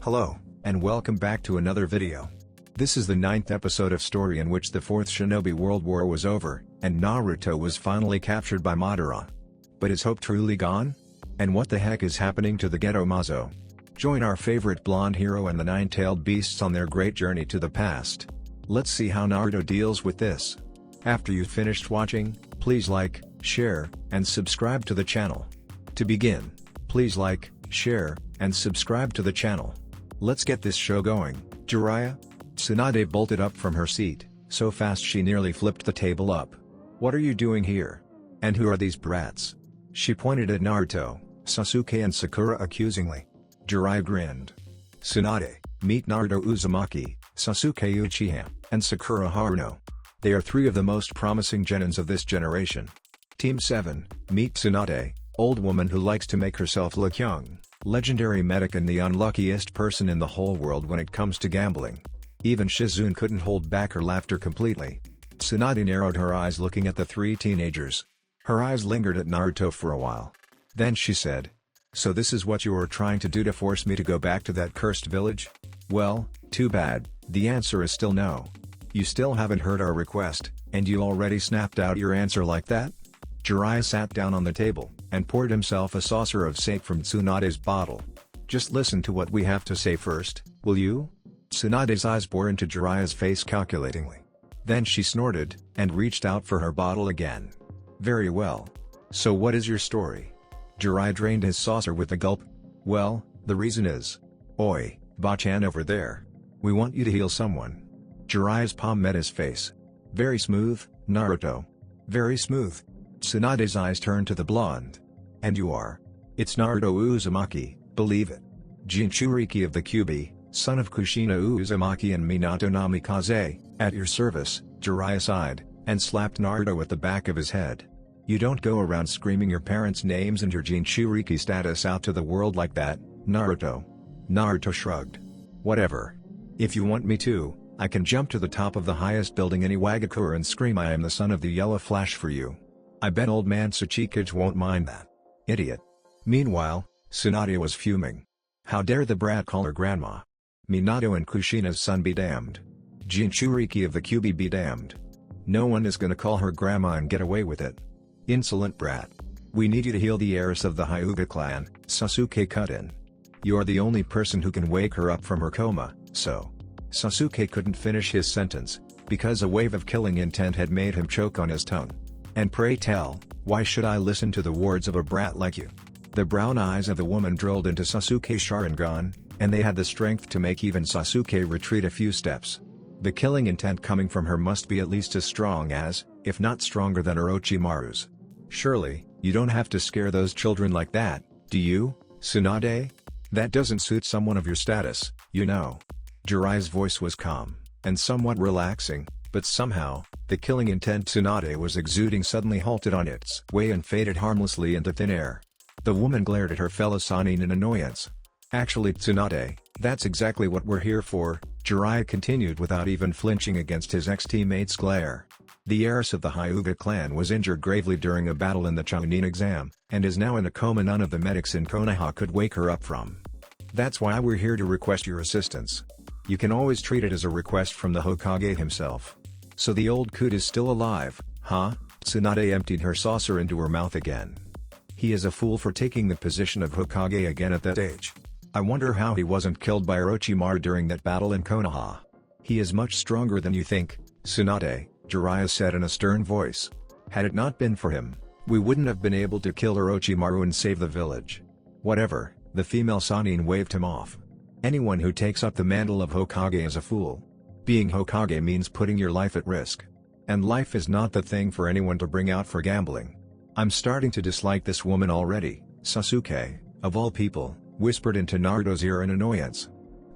Hello, and welcome back to another video. This is the 9th episode of story in which the 4th Shinobi World War was over, and Naruto was finally captured by Madara. But is hope truly gone? And what the heck is happening to the Ghetto Mazo? Join our favorite blonde hero and the nine-tailed beasts on their great journey to the past. Let's see how Naruto deals with this. After you've finished watching, please like, share, and subscribe to the channel. To begin, please like, share, and subscribe to the channel. Let's get this show going. Jiraiya? Tsunade bolted up from her seat, so fast she nearly flipped the table up. What are you doing here? And who are these brats? She pointed at Naruto, Sasuke and Sakura accusingly. Jiraiya grinned. Tsunade, meet Naruto Uzumaki, Sasuke Uchiha, and Sakura Haruno. They are three of the most promising genins of this generation. Team 7, meet Tsunade, old woman who likes to make herself look young, legendary medic and the unluckiest person in the whole world when it comes to gambling. Even Shizune couldn't hold back her laughter completely. Tsunade narrowed her eyes looking at the three teenagers. Her eyes lingered at Naruto for a while. Then she said, "So this is what you were trying to do to force me to go back to that cursed village? Well, too bad, the answer is still no. You still haven't heard our request, and you already snapped out your answer like that?" Jiraiya sat down on the table, and poured himself a saucer of sake from Tsunade's bottle. "Just listen to what we have to say first, will you?" Tsunade's eyes bore into Jiraiya's face calculatingly. Then she snorted, and reached out for her bottle again. "Very well. So what is your story?" Jiraiya drained his saucer with a gulp. "Well, the reason is... Oi, Bachan over there. We want you to heal someone." Jiraiya's palm met his face. "Very smooth, Naruto. Very smooth." Tsunade's eyes turned to the blonde. "And you are?" "It's Naruto Uzumaki, believe it. Jinchuriki of the Kyuubi, son of Kushina Uzumaki and Minato Namikaze, at your service." Jiraiya sighed, and slapped Naruto at the back of his head. "You don't go around screaming your parents' names and your Jinchuriki status out to the world like that, Naruto." Naruto shrugged. "Whatever. If you want me to, I can jump to the top of the highest building in Iwagakure and scream I am the son of the Yellow Flash for you. I bet old man Tsuchikage won't mind that. Idiot." Meanwhile, Tsunade was fuming. How dare the brat call her grandma? Minato and Kushina's son be damned. Jinchuriki of the Kyuubi be damned. No one is gonna call her grandma and get away with it. Insolent brat. "We need you to heal the heiress of the Hyuga clan," Sasuke cut in. "You're the only person who can wake her up from her coma, so..." Sasuke couldn't finish his sentence, because a wave of killing intent had made him choke on his tongue. "And pray tell, why should I listen to the words of a brat like you?" The brown eyes of the woman drilled into Sasuke's Sharingan, and they had the strength to make even Sasuke retreat a few steps. The killing intent coming from her must be at least as strong as, if not stronger than Orochimaru's. "Surely, you don't have to scare those children like that, do you, Tsunade? That doesn't suit someone of your status, you know." Jiraiya's voice was calm, and somewhat relaxing, but somehow, the killing intent Tsunade was exuding suddenly halted on its way and faded harmlessly into thin air. The woman glared at her fellow Sannin in annoyance. "Actually Tsunade, that's exactly what we're here for," Jiraiya continued without even flinching against his ex-teammate's glare. "The heiress of the Hyuga clan was injured gravely during a battle in the Chunin exam, and is now in a coma none of the medics in Konoha could wake her up from. That's why we're here to request your assistance. You can always treat it as a request from the Hokage himself." "So the old coot is still alive, huh?" Tsunade emptied her saucer into her mouth again. "He is a fool for taking the position of Hokage again at that age. I wonder how he wasn't killed by Orochimaru during that battle in Konoha. He is much stronger than you think, Tsunade," Jiraiya said in a stern voice. "Had it not been for him, we wouldn't have been able to kill Orochimaru and save the village." "Whatever," the female Sannin waved him off. "Anyone who takes up the mantle of Hokage is a fool. Being Hokage means putting your life at risk. And life is not the thing for anyone to bring out for gambling." "I'm starting to dislike this woman already," Sasuke, of all people, whispered into Naruto's ear in annoyance.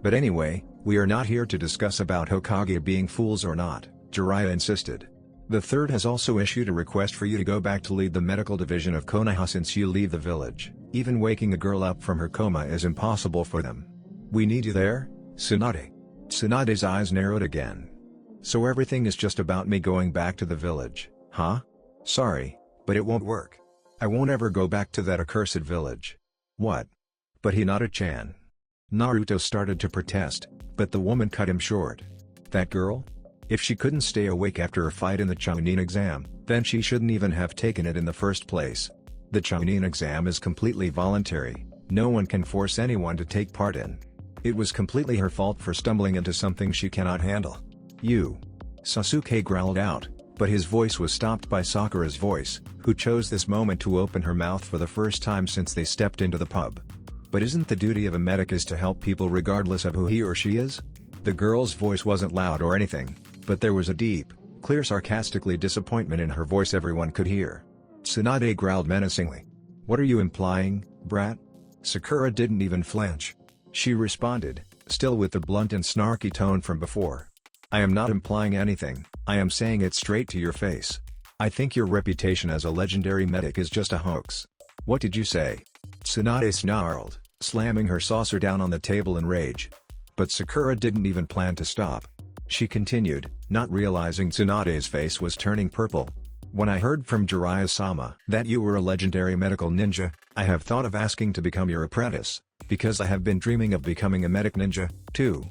"But anyway, we are not here to discuss about Hokage being fools or not," Jiraiya insisted. "The third has also issued a request for you to go back to lead the medical division of Konoha since you leave the village. Even waking a girl up from her coma is impossible for them. We need you there, Tsunade." Tsunade's eyes narrowed again. "So everything is just about me going back to the village, huh? Sorry, but it won't work. I won't ever go back to that accursed village." "What?" "But Hinata-chan." Naruto started to protest, but the woman cut him short. That girl? If she couldn't stay awake after a fight in the Chunin exam, then she shouldn't even have taken it in the first place. The Chunin exam is completely voluntary, no one can force anyone to take part in. It was completely her fault for stumbling into something she cannot handle. You. Sasuke growled out, but his voice was stopped by Sakura's voice, who chose this moment to open her mouth for the first time since they stepped into the pub. But isn't the duty of a medic is to help people regardless of who he or she is? The girl's voice wasn't loud or anything, but there was a deep, clear sarcastically disappointment in her voice everyone could hear. Tsunade growled menacingly. What are you implying, brat? Sakura didn't even flinch. She responded, still with the blunt and snarky tone from before. I am not implying anything, I am saying it straight to your face. I think your reputation as a legendary medic is just a hoax. What did you say? Tsunade snarled, slamming her saucer down on the table in rage. But Sakura didn't even plan to stop. She continued, not realizing Tsunade's face was turning purple. When I heard from Jiraiya-sama that you were a legendary medical ninja, I have thought of asking to become your apprentice, because I have been dreaming of becoming a medic ninja, too.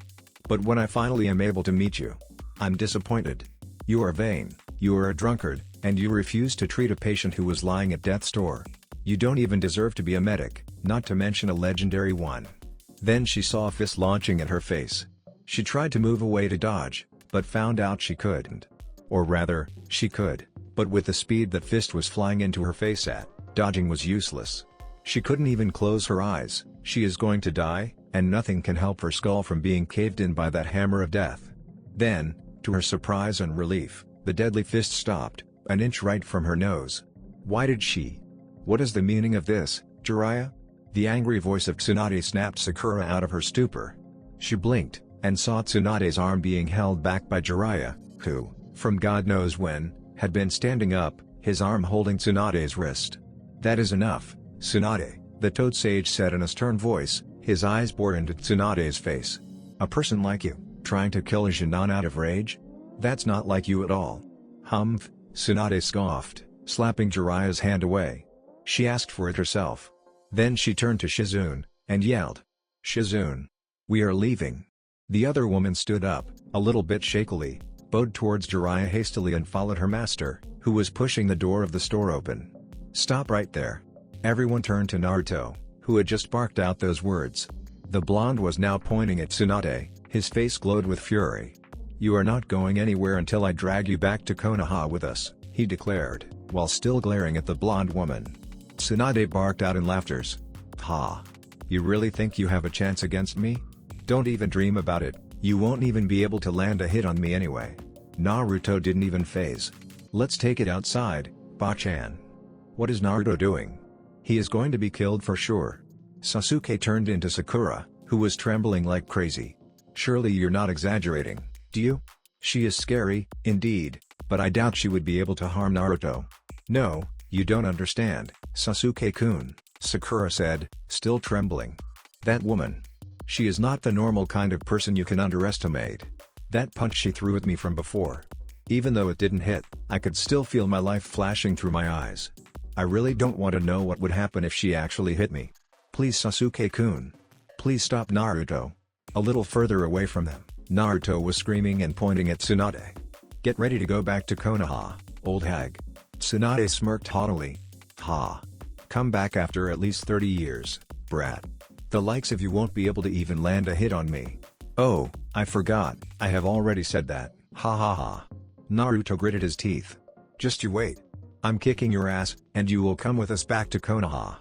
But when I finally am able to meet you, I'm disappointed. You are vain, you are a drunkard, and you refuse to treat a patient who was lying at death's door. You don't even deserve to be a medic, not to mention a legendary one. Then she saw a fist launching at her face. She tried to move away to dodge, but found out she couldn't. Or rather, she could, but with the speed that fist was flying into her face at, dodging was useless. She couldn't even close her eyes. She is going to die, and nothing can help her skull from being caved in by that hammer of death. Then, to her surprise and relief, the deadly fist stopped, an inch right from her nose. Why did she? What is the meaning of this, Jiraiya? The angry voice of Tsunade snapped Sakura out of her stupor. She blinked, and saw Tsunade's arm being held back by Jiraiya, who, from God knows when, had been standing up, his arm holding Tsunade's wrist. That is enough, Tsunade, the Toad Sage said in a stern voice, his eyes bored into Tsunade's face. A person like you, trying to kill a Jinan out of rage? That's not like you at all. Humph, Tsunade scoffed, slapping Jiraiya's hand away. She asked for it herself. Then she turned to Shizune, and yelled. Shizune. We are leaving. The other woman stood up, a little bit shakily, bowed towards Jiraiya hastily and followed her master, who was pushing the door of the store open. Stop right there. Everyone turned to Naruto, who had just barked out those words. The blonde was now pointing at Tsunade, his face glowed with fury. You are not going anywhere until I drag you back to Konoha with us, he declared, while still glaring at the blonde woman. Tsunade barked out in laughters. Ha! You really think you have a chance against me? Don't even dream about it, you won't even be able to land a hit on me anyway. Naruto didn't even faze. Let's take it outside, Ba-chan. What is Naruto doing? He is going to be killed for sure. Sasuke turned into Sakura, who was trembling like crazy. Surely you're not exaggerating, do you? She is scary, indeed, but I doubt she would be able to harm Naruto. No, you don't understand, Sasuke-kun, Sakura said, still trembling. That woman. She is not the normal kind of person you can underestimate. That punch she threw at me from before. Even though it didn't hit, I could still feel my life flashing through my eyes. I really don't want to know what would happen if she actually hit me. Please Sasuke-kun. Please stop Naruto. A little further away from them, Naruto was screaming and pointing at Tsunade. Get ready to go back to Konoha, old hag. Tsunade smirked haughtily. Ha. Come back after at least 30 years, brat. The likes of you won't be able to even land a hit on me. Oh, I forgot, I have already said that, ha ha ha. Naruto gritted his teeth. Just you wait. I'm kicking your ass, and you will come with us back to Konoha.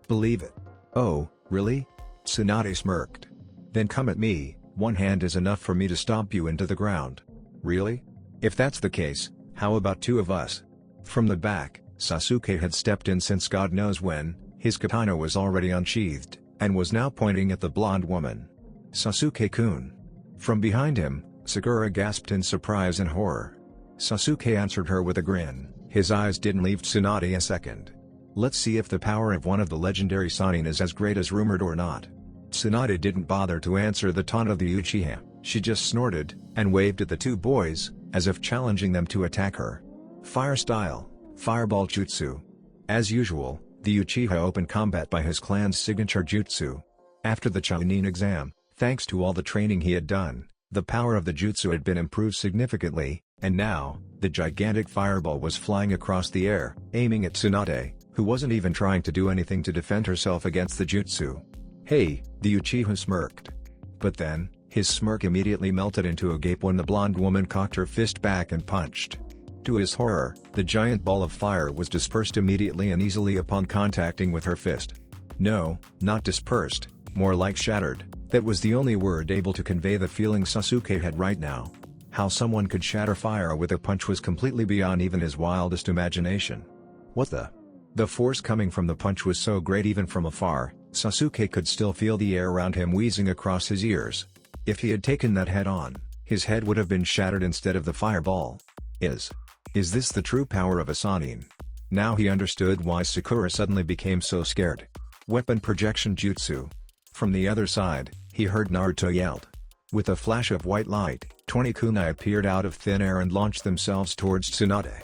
Believe it. Oh, really? Tsunade smirked. Then come at me, one hand is enough for me to stomp you into the ground. Really? If that's the case, how about two of us? From the back, Sasuke had stepped in since God knows when, his katana was already unsheathed, and was now pointing at the blonde woman. Sasuke-kun. From behind him, Sakura gasped in surprise and horror. Sasuke answered her with a grin, his eyes didn't leave Tsunade a second. Let's see if the power of one of the legendary Sannin is as great as rumored or not. Tsunade didn't bother to answer the taunt of the Uchiha, she just snorted, and waved at the two boys, as if challenging them to attack her. Fire style, fireball jutsu. As usual, the Uchiha opened combat by his clan's signature jutsu. After the Chunin exam, thanks to all the training he had done, the power of the jutsu had been improved significantly, and now, the gigantic fireball was flying across the air, aiming at Tsunade, who wasn't even trying to do anything to defend herself against the jutsu. "Hey," the Uchiha smirked. But then, his smirk immediately melted into a gape when the blonde woman cocked her fist back and punched. To his horror, the giant ball of fire was dispersed immediately and easily upon contacting with her fist. No, not dispersed, more like shattered. That was the only word able to convey the feeling Sasuke had right now. How someone could shatter fire with a punch was completely beyond even his wildest imagination. What the? The force coming from the punch was so great even from afar, Sasuke could still feel the air around him wheezing across his ears. If he had taken that head on, his head would have been shattered instead of the fireball. Is this the true power of a Sannin? Now he understood why Sakura suddenly became so scared. Weapon projection jutsu. From the other side, he heard Naruto yelled. With a flash of white light, 20 kunai appeared out of thin air and launched themselves towards Tsunade.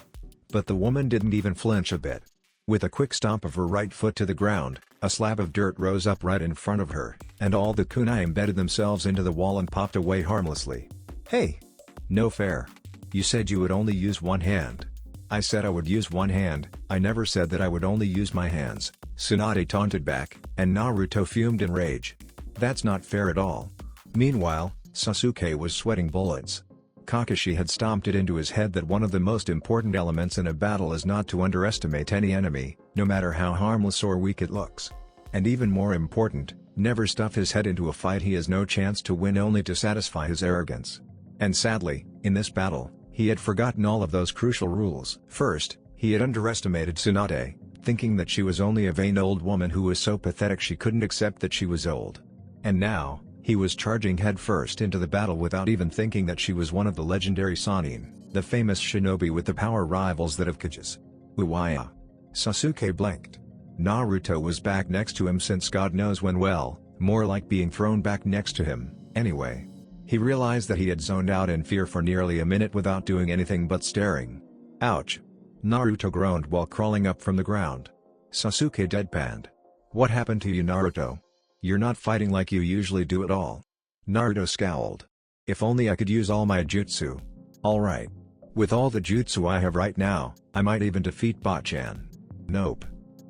But the woman didn't even flinch a bit. With a quick stomp of her right foot to the ground, a slab of dirt rose up right in front of her, and all the kunai embedded themselves into the wall and popped away harmlessly. "Hey! No fair. You said you would only use one hand." "I said I would use one hand, I never said that I would only use my hands," Tsunade taunted back, and Naruto fumed in rage. "That's not fair at all." Meanwhile, Sasuke was sweating bullets. Kakashi had stomped it into his head that one of the most important elements in a battle is not to underestimate any enemy, no matter how harmless or weak it looks. And even more important, never stuff his head into a fight he has no chance to win only to satisfy his arrogance. And sadly, in this battle, he had forgotten all of those crucial rules. First, he had underestimated Tsunade, thinking that she was only a vain old woman who was so pathetic she couldn't accept that she was old. And now, he was charging headfirst into the battle without even thinking that she was one of the legendary Sannin, the famous shinobi with the power rivals that of Hokages. Uwaya. Sasuke blinked. Naruto was back next to him since God knows when, well, more like being thrown back next to him, anyway. He realized that he had zoned out in fear for nearly a minute without doing anything but staring. "Ouch!" Naruto groaned while crawling up from the ground. Sasuke deadpanned. "What happened to you, Naruto? You're not fighting like you usually do at all." Naruto scowled. "If only I could use all my jutsu. Alright. With all the jutsu I have right now, I might even defeat Bachan." "Nope."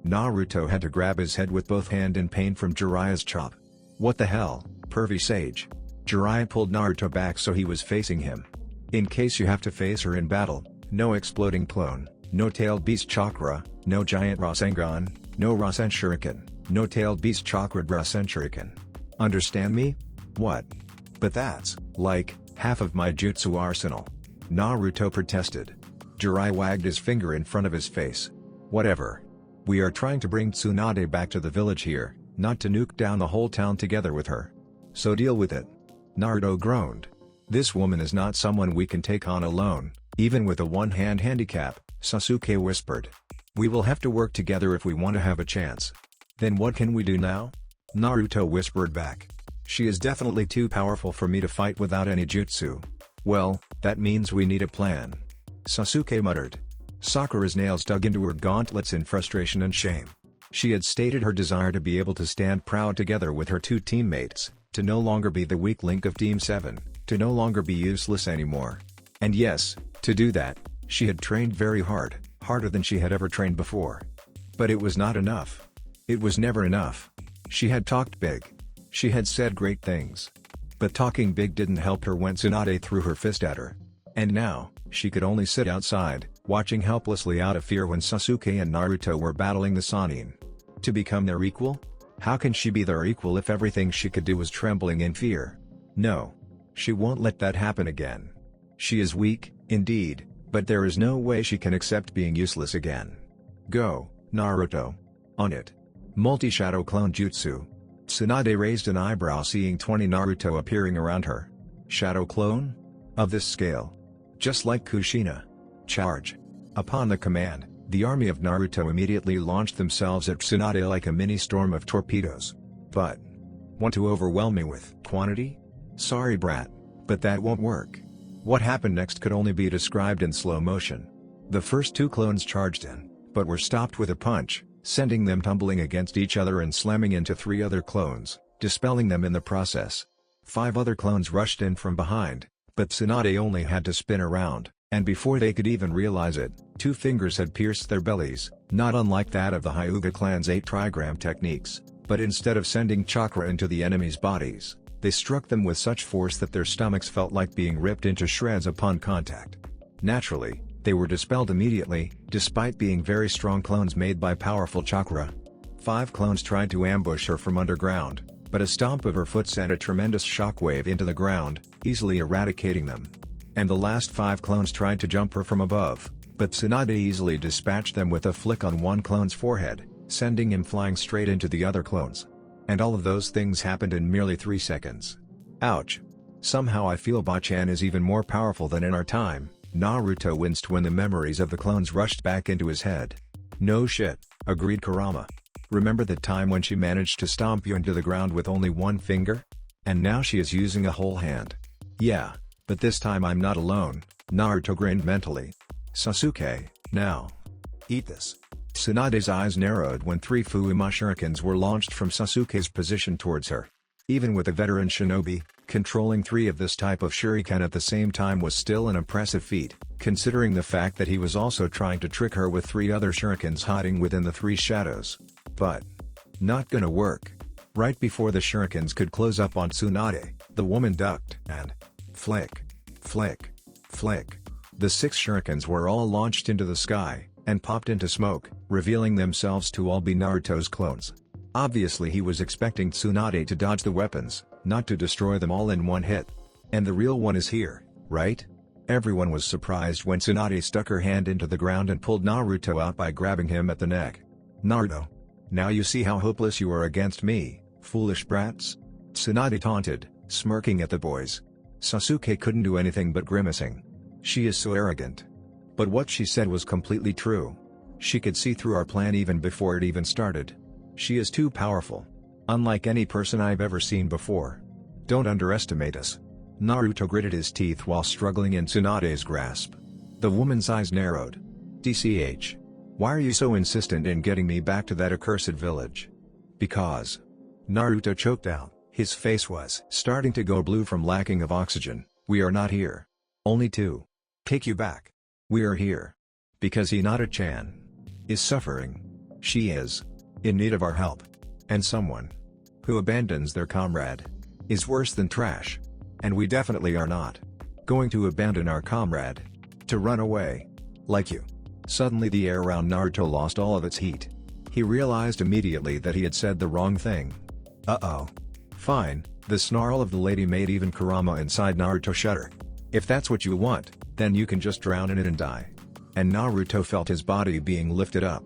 Naruto had to grab his head with both hands in pain from Jiraiya's chop. "What the hell, pervy sage?" Jiraiya pulled Naruto back so he was facing him. "In case you have to face her in battle, no exploding clone, no tailed beast chakra, no giant Rasengan, no Rasen Shuriken, no tailed beast chakra Rasen Shuriken. Understand me?" "What? But that's, like, half of my jutsu arsenal," Naruto protested. Jiraiya wagged his finger in front of his face. "Whatever. We are trying to bring Tsunade back to the village here, not to nuke down the whole town together with her. So deal with it." Naruto groaned. "This woman is not someone we can take on alone, even with a one-hand handicap," Sasuke whispered. "We will have to work together if we want to have a chance." "Then what can we do now?" Naruto whispered back. "She is definitely too powerful for me to fight without any jutsu." "Well, that means we need a plan," Sasuke muttered. Sakura's nails dug into her gauntlets in frustration and shame. She had stated her desire to be able to stand proud together with her two teammates, to no longer be the weak link of Team 7, to no longer be useless anymore. And yes, to do that, she had trained very hard, harder than she had ever trained before. But it was not enough. It was never enough. She had talked big. She had said great things. But talking big didn't help her when Tsunade threw her fist at her. And now, she could only sit outside, watching helplessly out of fear when Sasuke and Naruto were battling the Sannin. To become their equal? How can she be their equal if everything she could do was trembling in fear? No. She won't let that happen again. She is weak, indeed, but there is no way she can accept being useless again. Go, Naruto. On it. Multi-shadow clone jutsu. Tsunade raised an eyebrow seeing 20 Naruto appearing around her. Shadow clone? Of this scale. Just like Kushina. Charge. Upon the command, the army of Naruto immediately launched themselves at Tsunade like a mini-storm of torpedoes. But want to overwhelm me with quantity? Sorry brat, but that won't work. What happened next could only be described in slow motion. The first two clones charged in, but were stopped with a punch, sending them tumbling against each other and slamming into three other clones. dispelling them in the process. 5 other clones rushed in from behind, but Tsunade only had to spin around, and before they could even realize it, 2 fingers had pierced their bellies, not unlike that of the Hyuga clan's 8 trigram techniques, but instead of sending chakra into the enemy's bodies, they struck them with such force that their stomachs felt like being ripped into shreds upon contact. Naturally, they were dispelled immediately, despite being very strong clones made by powerful chakra. 5 clones tried to ambush her from underground, but a stomp of her foot sent a tremendous shockwave into the ground, easily eradicating them. And the last 5 clones tried to jump her from above, but Tsunade easily dispatched them with a flick on one clone's forehead, sending him flying straight into the other clones. And all of those things happened in merely 3 seconds. Ouch. Somehow I feel Bachan is even more powerful than in our time. Naruto winced when the memories of the clones rushed back into his head. No shit, agreed Kurama. Remember that time when she managed to stomp you into the ground with only 1 finger? And now she is using a whole hand. Yeah, but this time I'm not alone, Naruto grinned mentally. Sasuke, now. Eat this. Tsunade's eyes narrowed when 3 Fuuma shurikens were launched from Sasuke's position towards her. Even with a veteran shinobi, controlling 3 of this type of shuriken at the same time was still an impressive feat, considering the fact that he was also trying to trick her with 3 other shurikens hiding within the 3 shadows. But not gonna work. Right before the shurikens could close up on Tsunade, the woman ducked, and flick, flick, flick. The 6 shurikens were all launched into the sky, and popped into smoke, revealing themselves to all be Naruto's clones. Obviously he was expecting Tsunade to dodge the weapons, not to destroy them all in one hit. And the real one is here, right? Everyone was surprised when Tsunade stuck her hand into the ground and pulled Naruto out by grabbing him at the neck. Naruto. Now you see how hopeless you are against me, foolish brats? Tsunade taunted, smirking at the boys. Sasuke couldn't do anything but grimacing. She is so arrogant. But what she said was completely true. She could see through our plan even before it even started. She is too powerful. Unlike any person I've ever seen before. Don't underestimate us. Naruto gritted his teeth while struggling in Tsunade's grasp. The woman's eyes narrowed. DCH. Why are you so insistent in getting me back to that accursed village? Because. Naruto choked out, his face was starting to go blue from lacking of oxygen. We are not here. Only to take you back. We are here. Because Hinata-chan is suffering. She is in need of our help. And someone who abandons their comrade is worse than trash. And we definitely are not going to abandon our comrade to run away like you. Suddenly the air around Naruto lost all of its heat. He realized immediately that he had said the wrong thing. Uh-oh. Fine, the snarl of the lady made even Kurama inside Naruto shudder. If that's what you want, then you can just drown in it and die. And Naruto felt his body being lifted up.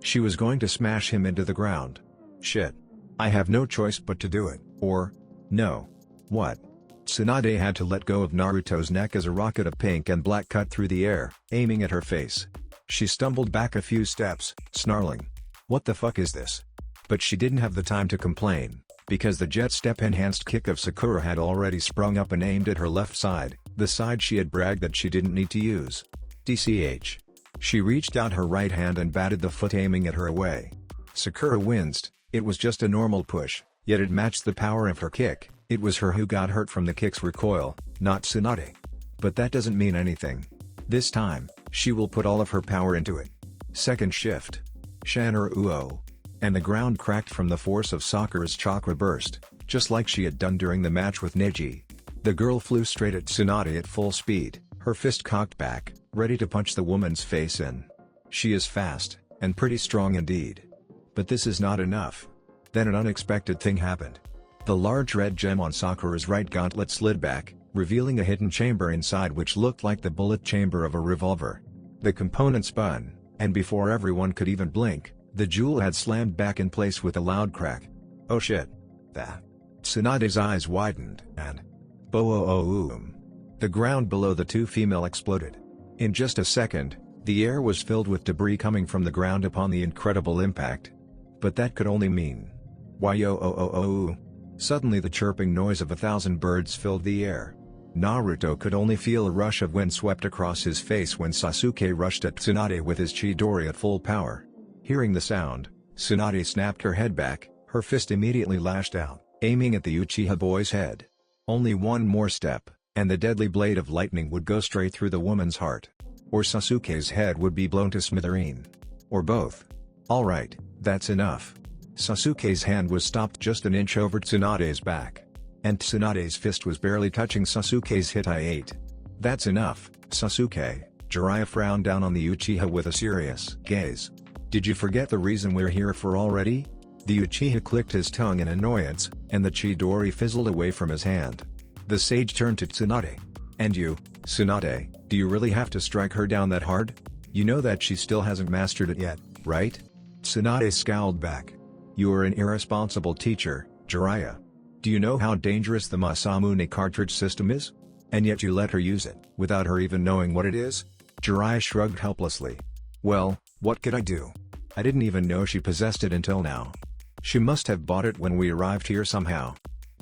She was going to smash him into the ground. Shit. I have no choice but to do it, or no. What? Tsunade had to let go of Naruto's neck as a rocket of pink and black cut through the air, aiming at her face. She stumbled back a few steps, snarling. What the fuck is this? But she didn't have the time to complain, because the jet step enhanced kick of Sakura had already sprung up and aimed at her left side, the side she had bragged that she didn't need to use. DCH. She reached out her right hand and batted the foot aiming at her away. Sakura winced. It was just a normal push, yet it matched the power of her kick. It was her who got hurt from the kick's recoil, not Tsunade. But that doesn't mean anything. This time, she will put all of her power into it. Second shift. Shanner Uo. And the ground cracked from the force of Sakura's chakra burst, just like she had done during the match with Neji. The girl flew straight at Tsunade at full speed, her fist cocked back, ready to punch the woman's face in. She is fast, and pretty strong indeed. But this is not enough. Then an unexpected thing happened. The large red gem on Sakura's right gauntlet slid back, revealing a hidden chamber inside which looked like the bullet chamber of a revolver. The component spun, and before everyone could even blink, the jewel had slammed back in place with a loud crack. Oh shit. That. Tsunade's eyes widened, and boom. The ground below the 2 female exploded. In just a second, the air was filled with debris coming from the ground upon the incredible impact. But that could only mean. Why-yo-oh-oh-oh. Suddenly the chirping noise of 1,000 birds filled the air. Naruto could only feel a rush of wind swept across his face when Sasuke rushed at Tsunade with his Chidori at full power. Hearing the sound, Tsunade snapped her head back, her fist immediately lashed out, aiming at the Uchiha boy's head. Only one more step, and the deadly blade of lightning would go straight through the woman's heart. Or Sasuke's head would be blown to smithereen. Or both. Alright, that's enough. Sasuke's hand was stopped just an inch over Tsunade's back. And Tsunade's fist was barely touching Sasuke's hitai. That's enough, Sasuke. Jiraiya frowned down on the Uchiha with a serious gaze. Did you forget the reason we're here for already? The Uchiha clicked his tongue in annoyance, and the Chidori fizzled away from his hand. The sage turned to Tsunade. And you, Tsunade, do you really have to strike her down that hard? You know that she still hasn't mastered it yet, right? Tsunade scowled back. You are an irresponsible teacher, Jiraiya. Do you know how dangerous the Masamune cartridge system is? And yet you let her use it, without her even knowing what it is? Jiraiya shrugged helplessly. Well, what could I do? I didn't even know she possessed it until now. She must have bought it when we arrived here somehow.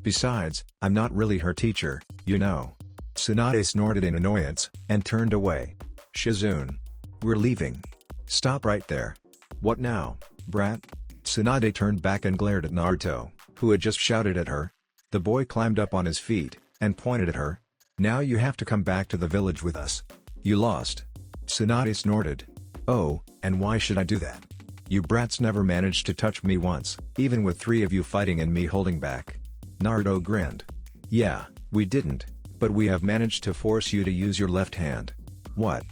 Besides, I'm not really her teacher, you know. Tsunade snorted in annoyance, and turned away. Shizune. We're leaving. Stop right there. What now, brat? Tsunade turned back and glared at Naruto, who had just shouted at her. The boy climbed up on his feet, and pointed at her. Now you have to come back to the village with us. You lost. Tsunade snorted. Oh, and why should I do that? You brats never managed to touch me once, even with 3 of you fighting and me holding back. Naruto grinned. Yeah, we didn't, but we have managed to force you to use your left hand. What?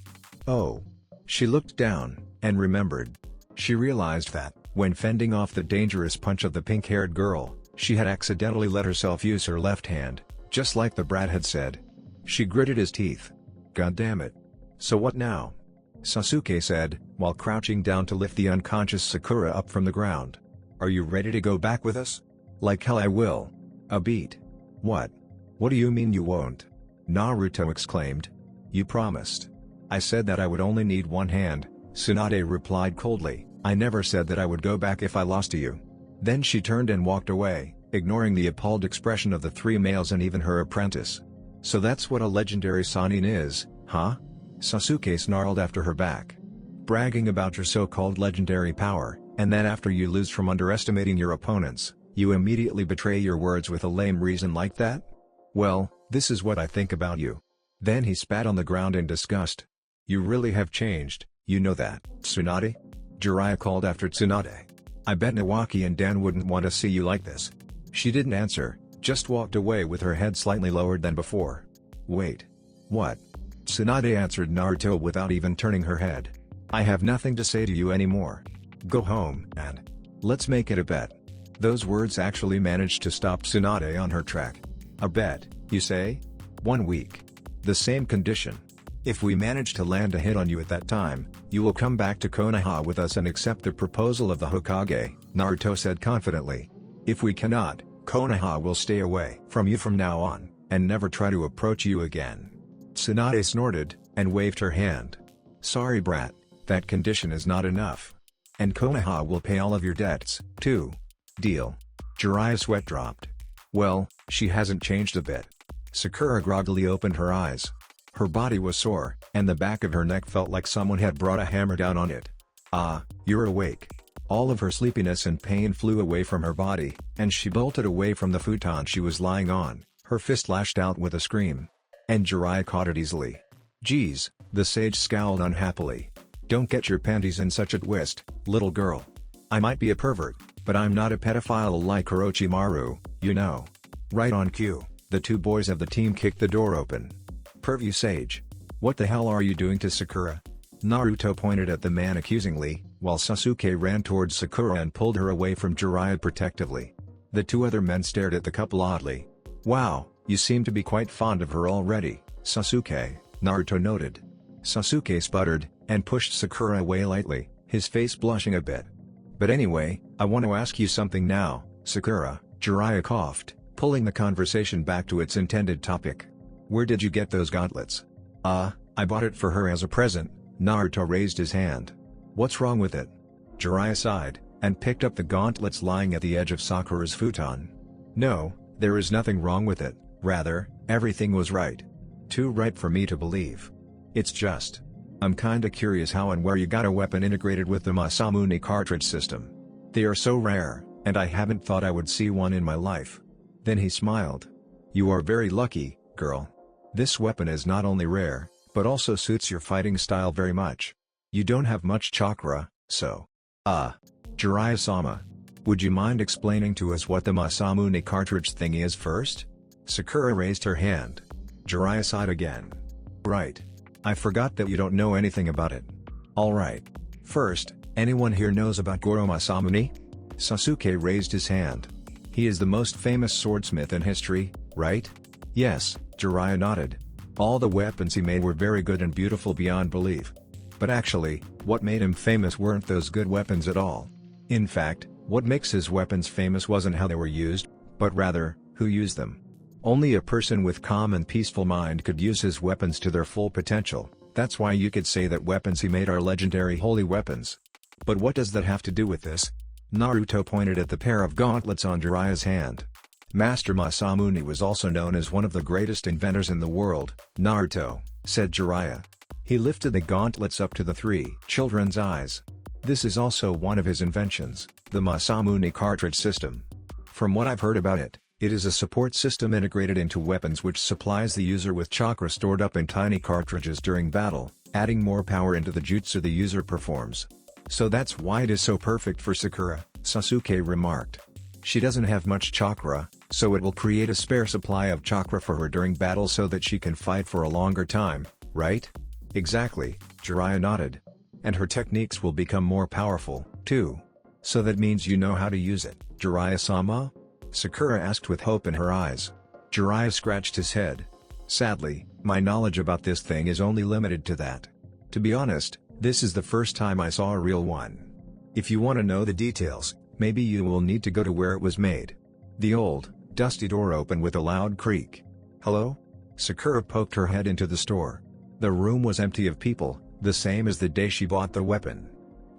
Oh. She looked down, and remembered. She realized that, when fending off the dangerous punch of the pink-haired girl, she had accidentally let herself use her left hand, just like the brat had said. She gritted his teeth. God damn it. So what now? Sasuke said, while crouching down to lift the unconscious Sakura up from the ground. Are you ready to go back with us? Like hell I will. A beat. What? What do you mean you won't? Naruto exclaimed. You promised. I said that I would only need one hand, Tsunade replied coldly. I never said that I would go back if I lost to you. Then she turned and walked away, ignoring the appalled expression of the 3 males and even her apprentice. So that's what a legendary Sannin is, huh? Sasuke snarled after her back. Bragging about your so-called legendary power, and then after you lose from underestimating your opponents, you immediately betray your words with a lame reason like that? Well, this is what I think about you. Then he spat on the ground in disgust. You really have changed, you know that, Tsunade? Jiraiya called after Tsunade. I bet Nawaki and Dan wouldn't want to see you like this. She didn't answer, just walked away with her head slightly lowered than before. Wait. What? Tsunade answered Naruto without even turning her head. I have nothing to say to you anymore. Go home, and let's make it a bet. Those words actually managed to stop Tsunade on her track. A bet, you say? 1 week. The same condition. If we manage to land a hit on you at that time, you will come back to Konoha with us and accept the proposal of the Hokage, Naruto said confidently. If we cannot, Konoha will stay away from you from now on, and never try to approach you again. Tsunade snorted, and waved her hand. Sorry brat, that condition is not enough. And Konoha will pay all of your debts, too. Deal. Jiraiya's sweat dropped. Well, she hasn't changed a bit. Sakura groggily opened her eyes. Her body was sore, and the back of her neck felt like someone had brought a hammer down on it. Ah, you're awake. All of her sleepiness and pain flew away from her body, and she bolted away from the futon she was lying on, her fist lashed out with a scream. And Jiraiya caught it easily. Geez, the sage scowled unhappily. Don't get your panties in such a twist, little girl. I might be a pervert, but I'm not a pedophile like Orochimaru, you know. Right on cue, the 2 boys of the team kicked the door open. Purview sage. What the hell are you doing to Sakura? Naruto pointed at the man accusingly, while Sasuke ran towards Sakura and pulled her away from Jiraiya protectively. The 2 other men stared at the couple oddly. Wow, you seem to be quite fond of her already, Sasuke, Naruto noted. Sasuke sputtered, and pushed Sakura away lightly, his face blushing a bit. But anyway, I want to ask you something now, Sakura, Jiraiya coughed, pulling the conversation back to its intended topic. Where did you get those gauntlets? I bought it for her as a present, Naruto raised his hand. What's wrong with it? Jiraiya sighed, and picked up the gauntlets lying at the edge of Sakura's futon. No, there is nothing wrong with it, rather, everything was right. Too right for me to believe. It's just, I'm kinda curious how and where you got a weapon integrated with the Masamune cartridge system. They are so rare, and I haven't thought I would see one in my life. Then he smiled. You are very lucky, girl. This weapon is not only rare, but also suits your fighting style very much. You don't have much chakra, so... Jiraiya-sama. Would you mind explaining to us what the Masamune cartridge thingy is first? Sakura raised her hand. Jiraiya sighed again. Right. I forgot that you don't know anything about it. Alright. First, anyone here knows about Goro Masamune? Sasuke raised his hand. He is the most famous swordsmith in history, right? Yes, Jiraiya nodded. All the weapons he made were very good and beautiful beyond belief. But actually, what made him famous weren't those good weapons at all. In fact, what makes his weapons famous wasn't how they were used, but rather, who used them. Only a person with calm and peaceful mind could use his weapons to their full potential. That's why you could say that weapons he made are legendary holy weapons. But what does that have to do with this? Naruto pointed at the pair of gauntlets on Jiraiya's hand. Master Masamune was also known as one of the greatest inventors in the world, Naruto, said Jiraiya. He lifted the gauntlets up to the three children's eyes. This is also one of his inventions, the Masamune cartridge system. From what I've heard about it, it is a support system integrated into weapons which supplies the user with chakra stored up in tiny cartridges during battle, adding more power into the jutsu the user performs. So that's why it is so perfect for Sakura, Sasuke remarked. She doesn't have much chakra, so it will create a spare supply of chakra for her during battle so that she can fight for a longer time, right? Exactly, Jiraiya nodded. And her techniques will become more powerful, too. So that means you know how to use it, Jiraiya-sama? Sakura asked with hope in her eyes. Jiraiya scratched his head. Sadly, my knowledge about this thing is only limited to that. To be honest, this is the first time I saw a real one. If you want to know the details, maybe you will need to go to where it was made. The old, dusty door opened with a loud creak. Hello? Sakura poked her head into the store. The room was empty of people, the same as the day she bought the weapon.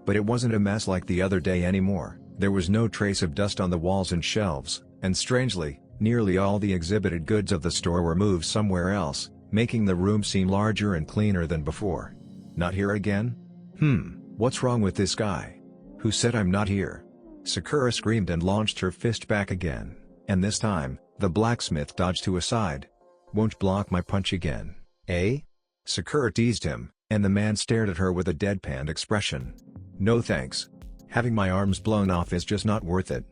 But it wasn't a mess like the other day anymore. There was no trace of dust on the walls and shelves, and strangely, nearly all the exhibited goods of the store were moved somewhere else, making the room seem larger and cleaner than before. Not here again? What's wrong with this guy? Who said I'm not here? Sakura screamed and launched her fist back again, and this time, the blacksmith dodged to a side. Won't block my punch again, eh? Sakura teased him, and the man stared at her with a deadpan expression. No thanks. Having my arms blown off is just not worth it.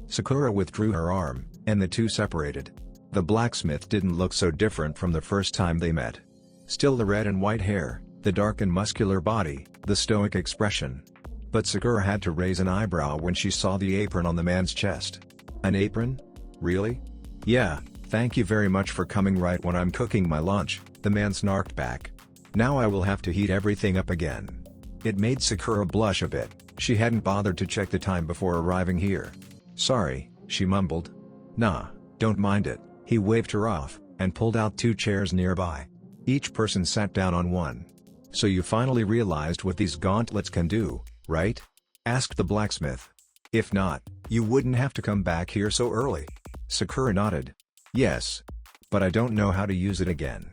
Sakura withdrew her arm, and the two separated. The blacksmith didn't look so different from the first time they met. Still the red and white hair, the dark and muscular body, the stoic expression. But Sakura had to raise an eyebrow when she saw the apron on the man's chest. An apron? Really? Yeah, thank you very much for coming right when I'm cooking my lunch, the man snarked back. Now I will have to heat everything up again. It made Sakura blush a bit. She hadn't bothered to check the time before arriving here. Sorry, she mumbled. Nah, don't mind it. He waved her off, and pulled out two chairs nearby. Each person sat down on one. So you finally realized what these gauntlets can do, right? Asked the blacksmith. If not, you wouldn't have to come back here so early. Sakura nodded. Yes. But I don't know how to use it again.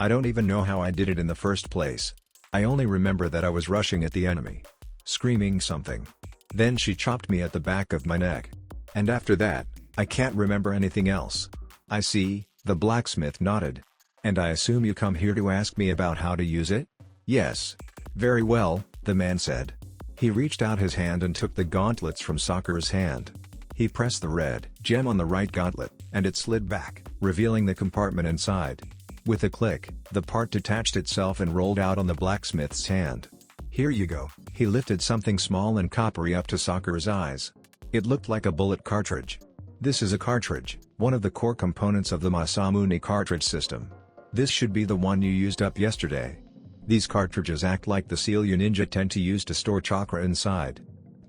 I don't even know how I did it in the first place. I only remember that I was rushing at the enemy, screaming something. Then she chopped me at the back of my neck. And after that, I can't remember anything else. I see, the blacksmith nodded. And I assume you come here to ask me about how to use it? Yes. Very well, the man said. He reached out his hand and took the gauntlets from Sakura's hand. He pressed the red gem on the right gauntlet, and it slid back, revealing the compartment inside. With a click, the part detached itself and rolled out on the blacksmith's hand. Here you go. He lifted something small and coppery up to Sakura's eyes. It looked like a bullet cartridge. This is a cartridge, one of the core components of the Masamune cartridge system. This should be the one you used up yesterday. These cartridges act like the seal you ninja tend to use to store chakra inside.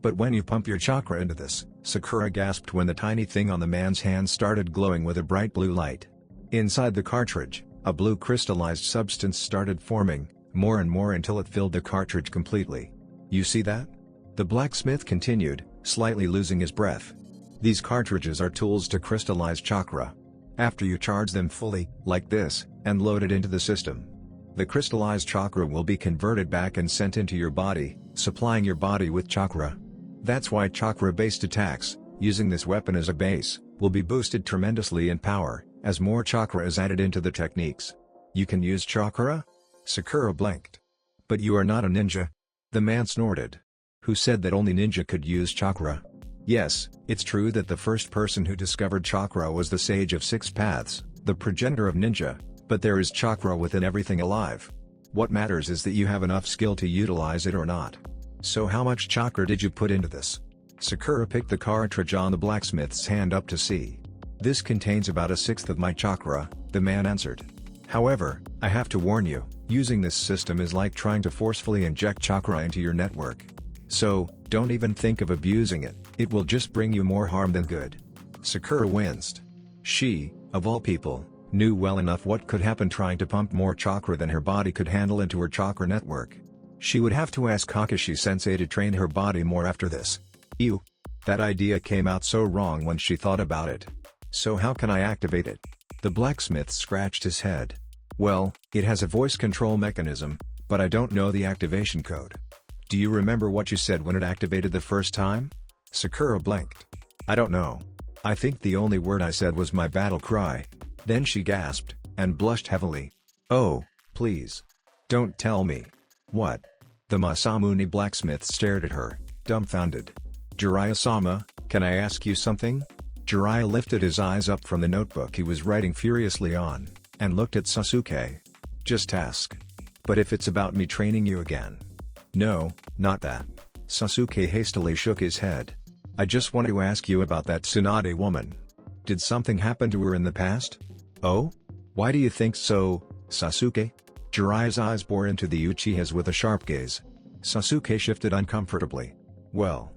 But when you pump your chakra into this, Sakura gasped when the tiny thing on the man's hand started glowing with a bright blue light. Inside the cartridge, a blue crystallized substance started forming, more and more until it filled the cartridge completely. You see that? The blacksmith continued, slightly losing his breath. These cartridges are tools to crystallize chakra. After you charge them fully, like this, and load it into the system, the crystallized chakra will be converted back and sent into your body, supplying your body with chakra. That's why chakra-based attacks, using this weapon as a base, will be boosted tremendously in power, as more chakra is added into the techniques. You can use chakra? Sakura blinked. But you are not a ninja. The man snorted. Who said that only ninja could use chakra? Yes, it's true that the first person who discovered chakra was the Sage of Six Paths, the progenitor of ninja, but there is chakra within everything alive. What matters is that you have enough skill to utilize it or not. So how much chakra did you put into this? Sakura picked the cartridge on the blacksmith's hand up to see. This contains about a sixth of my chakra, the man answered. However, I have to warn you, using this system is like trying to forcefully inject chakra into your network. So, don't even think of abusing it, it will just bring you more harm than good. Sakura winced. She, of all people, knew well enough what could happen trying to pump more chakra than her body could handle into her chakra network. She would have to ask Kakashi-sensei to train her body more after this. Ew. That idea came out so wrong when she thought about it. So how can I activate it? The blacksmith scratched his head. Well, it has a voice control mechanism, but I don't know the activation code. Do you remember what you said when it activated the first time? Sakura blinked. I don't know. I think the only word I said was my battle cry. Then she gasped, and blushed heavily. Oh, please. Don't tell me. What? The Masamune blacksmith stared at her, dumbfounded. Jiraiya-sama, can I ask you something? Jiraiya lifted his eyes up from the notebook he was writing furiously on, and looked at Sasuke. Just ask. But if it's about me training you again. No, not that. Sasuke hastily shook his head. I just want to ask you about that Tsunade woman. Did something happen to her in the past? Oh? Why do you think so, Sasuke? Jiraiya's eyes bore into the Uchihas with a sharp gaze. Sasuke shifted uncomfortably. Well.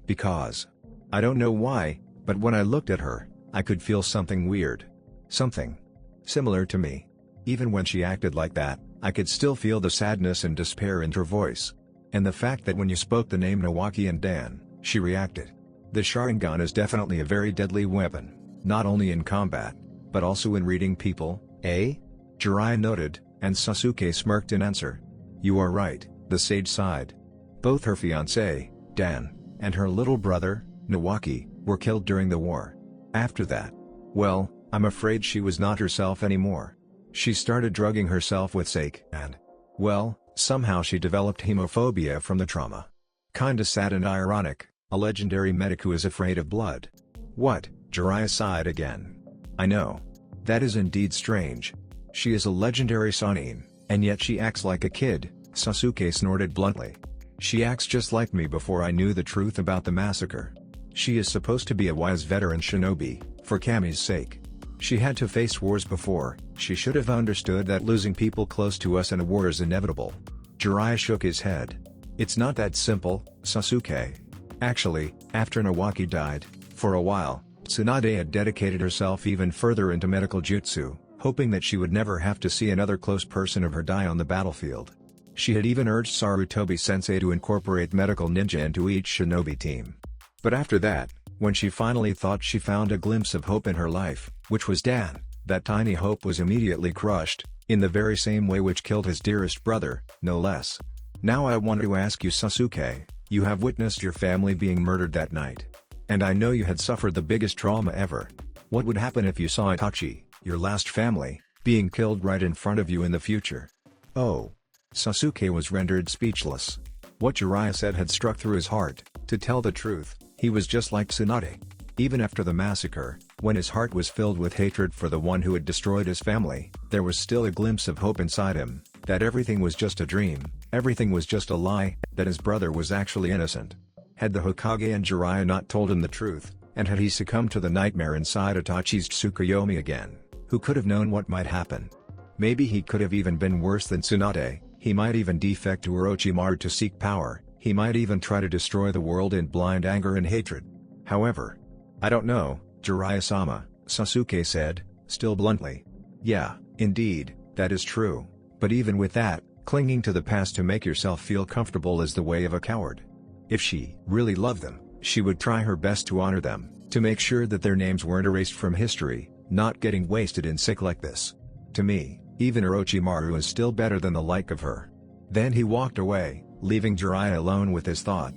Because. I don't know why, but when I looked at her, I could feel something weird. Something. Similar to me. Even when she acted like that, I could still feel the sadness and despair in her voice. And the fact that when you spoke the name Nawaki and Dan, she reacted. The Sharingan is definitely a very deadly weapon, not only in combat, but also in reading people, eh? Jiraiya noted, and Sasuke smirked in answer. You are right, the sage sighed. Both her fiancé, Dan, and her little brother, Nawaki, were killed during the war. After that, well, I'm afraid she was not herself anymore. She started drugging herself with sake and, well, somehow she developed hemophobia from the trauma. Kinda sad and ironic, a legendary medic who is afraid of blood. What? Jiraiya sighed again. I know. That is indeed strange. She is a legendary Sannin, and yet she acts like a kid, Sasuke snorted bluntly. She acts just like me before I knew the truth about the massacre. She is supposed to be a wise veteran shinobi, for Kami's sake. She had to face wars before, she should have understood that losing people close to us in a war is inevitable. Jiraiya shook his head. It's not that simple, Sasuke. Actually, after Nawaki died, for a while, Tsunade had dedicated herself even further into medical jutsu, hoping that she would never have to see another close person of her die on the battlefield. She had even urged Sarutobi-sensei to incorporate medical ninja into each shinobi team. But after that, when she finally thought she found a glimpse of hope in her life, which was Dan, that tiny hope was immediately crushed, in the very same way which killed his dearest brother, no less. Now I want to ask you, Sasuke, you have witnessed your family being murdered that night. And I know you had suffered the biggest trauma ever. What would happen if you saw Itachi, your last family, being killed right in front of you in the future? Oh. Sasuke was rendered speechless. What Jiraiya said had struck through his heart. To tell the truth, he was just like Tsunade. Even after the massacre, when his heart was filled with hatred for the one who had destroyed his family, there was still a glimpse of hope inside him, that everything was just a dream, everything was just a lie, that his brother was actually innocent. Had the Hokage and Jiraiya not told him the truth, and had he succumbed to the nightmare inside Itachi's Tsukuyomi again, who could have known what might happen? Maybe he could have even been worse than Tsunade. He might even defect to Orochimaru to seek power, he might even try to destroy the world in blind anger and hatred. However, I don't know, Jiraiya-sama, Sasuke said, still bluntly. Yeah, indeed, that is true, but even with that, clinging to the past to make yourself feel comfortable is the way of a coward. If she really loved them, she would try her best to honor them, to make sure that their names weren't erased from history, not getting wasted in sick like this. To me, even Orochimaru is still better than the like of her. Then he walked away, leaving Jiraiya alone with his thought.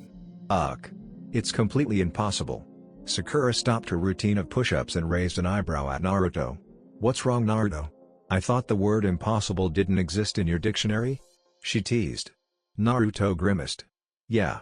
Ugh. It's completely impossible. Sakura stopped her routine of push-ups and raised an eyebrow at Naruto. "What's wrong, Naruto? I thought the word impossible didn't exist in your dictionary?" she teased. Naruto grimaced. "Yeah.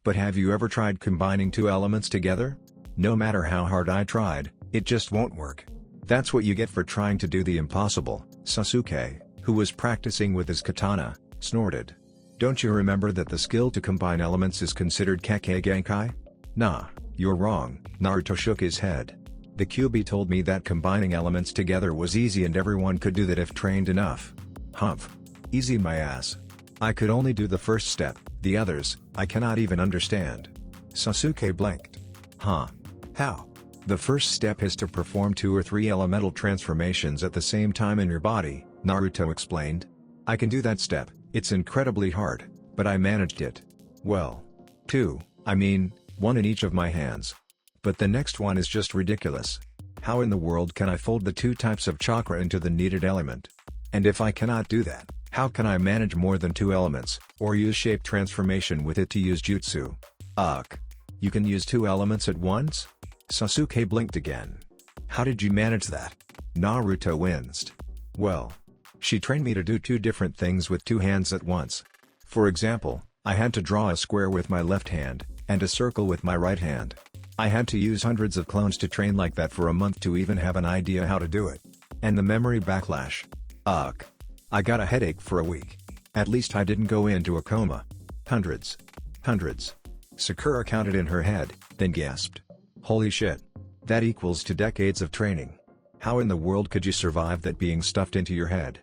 But have you ever tried combining two elements together? No matter how hard I tried, it just won't work." "That's what you get for trying to do the impossible," Sasuke, who was practicing with his katana, snorted. "Don't you remember that the skill to combine elements is considered Kekkei Genkai?" "Nah, you're wrong," Naruto shook his head. "The QB told me that combining elements together was easy and everyone could do that if trained enough." "Humph. Easy my ass. I could only do the first step, the others, I cannot even understand." Sasuke blinked. "Huh? How?" "The first step is to perform 2 or 3 elemental transformations at the same time in your body," Naruto explained. "I can do that step, it's incredibly hard, but I managed it. Well, 2, I mean, 1 in each of my hands. But the next one is just ridiculous. How in the world can I fold the 2 types of chakra into the needed element? And if I cannot do that, how can I manage more than 2 elements, or use shape transformation with it to use jutsu? Ugh. You can use 2 elements at once?" Sasuke blinked again. "How did you manage that?" Naruto winced. "Well, she trained me to do 2 different things with 2 hands at once. For example, I had to draw a square with my left hand, and a circle with my right hand. I had to use hundreds of clones to train like that for a month to even have an idea how to do it. And the memory backlash. Ugh. I got a headache for a week. At least I didn't go into a coma. Hundreds. Sakura counted in her head, then gasped. "Holy shit. That equals 2 decades of training. How in the world could you survive that being stuffed into your head?"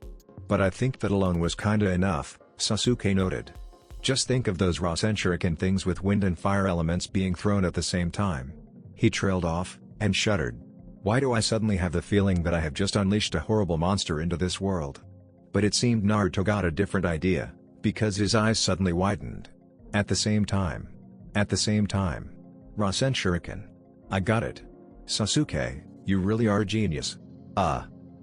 "But I think that alone was kinda enough," Sasuke noted. "Just think of those Rasen Shuriken things with wind and fire elements being thrown at the same time." He trailed off, and shuddered. "Why do I suddenly have the feeling that I have just unleashed a horrible monster into this world?" But it seemed Naruto got a different idea, because his eyes suddenly widened. At the same time. Rasen Shuriken. I got it. Sasuke, you really are a genius.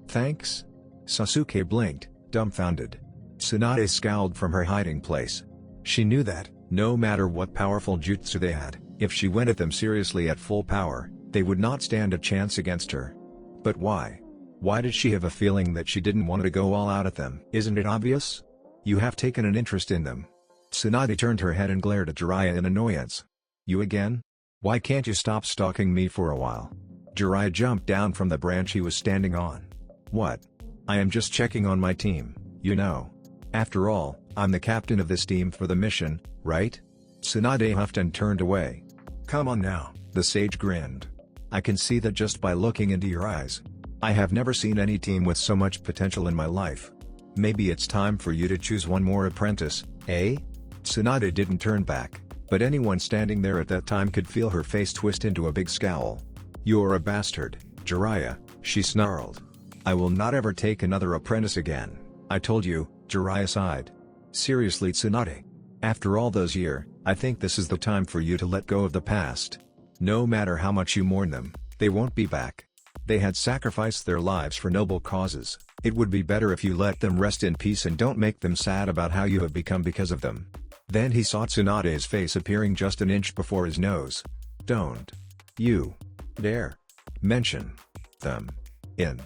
Thanks?" Sasuke blinked, dumbfounded. Tsunade scowled from her hiding place. She knew that, no matter what powerful jutsu they had, if she went at them seriously at full power, they would not stand a chance against her. But why? Why did she have a feeling that she didn't want to go all out at them? "Isn't it obvious? You have taken an interest in them." Tsunade turned her head and glared at Jiraiya in annoyance. "You again? Why can't you stop stalking me for a while?" Jiraiya jumped down from the branch he was standing on. "What? I am just checking on my team, you know. After all, I'm the captain of this team for the mission, right?" Tsunade huffed and turned away. "Come on now," the sage grinned. "I can see that just by looking into your eyes. I have never seen any team with so much potential in my life. Maybe it's time for you to choose one more apprentice, eh?" Tsunade didn't turn back, but anyone standing there at that time could feel her face twist into a big scowl. "You're a bastard, Jiraiya," she snarled. "I will not ever take another apprentice again, I told you," Jiraiya sighed. "Seriously, Tsunade. After all those years, I think this is the time for you to let go of the past. No matter how much you mourn them, they won't be back. They had sacrificed their lives for noble causes. It would be better if you let them rest in peace and don't make them sad about how you have become because of them." Then he saw Tsunade's face appearing just an inch before his nose. "Don't you dare mention them in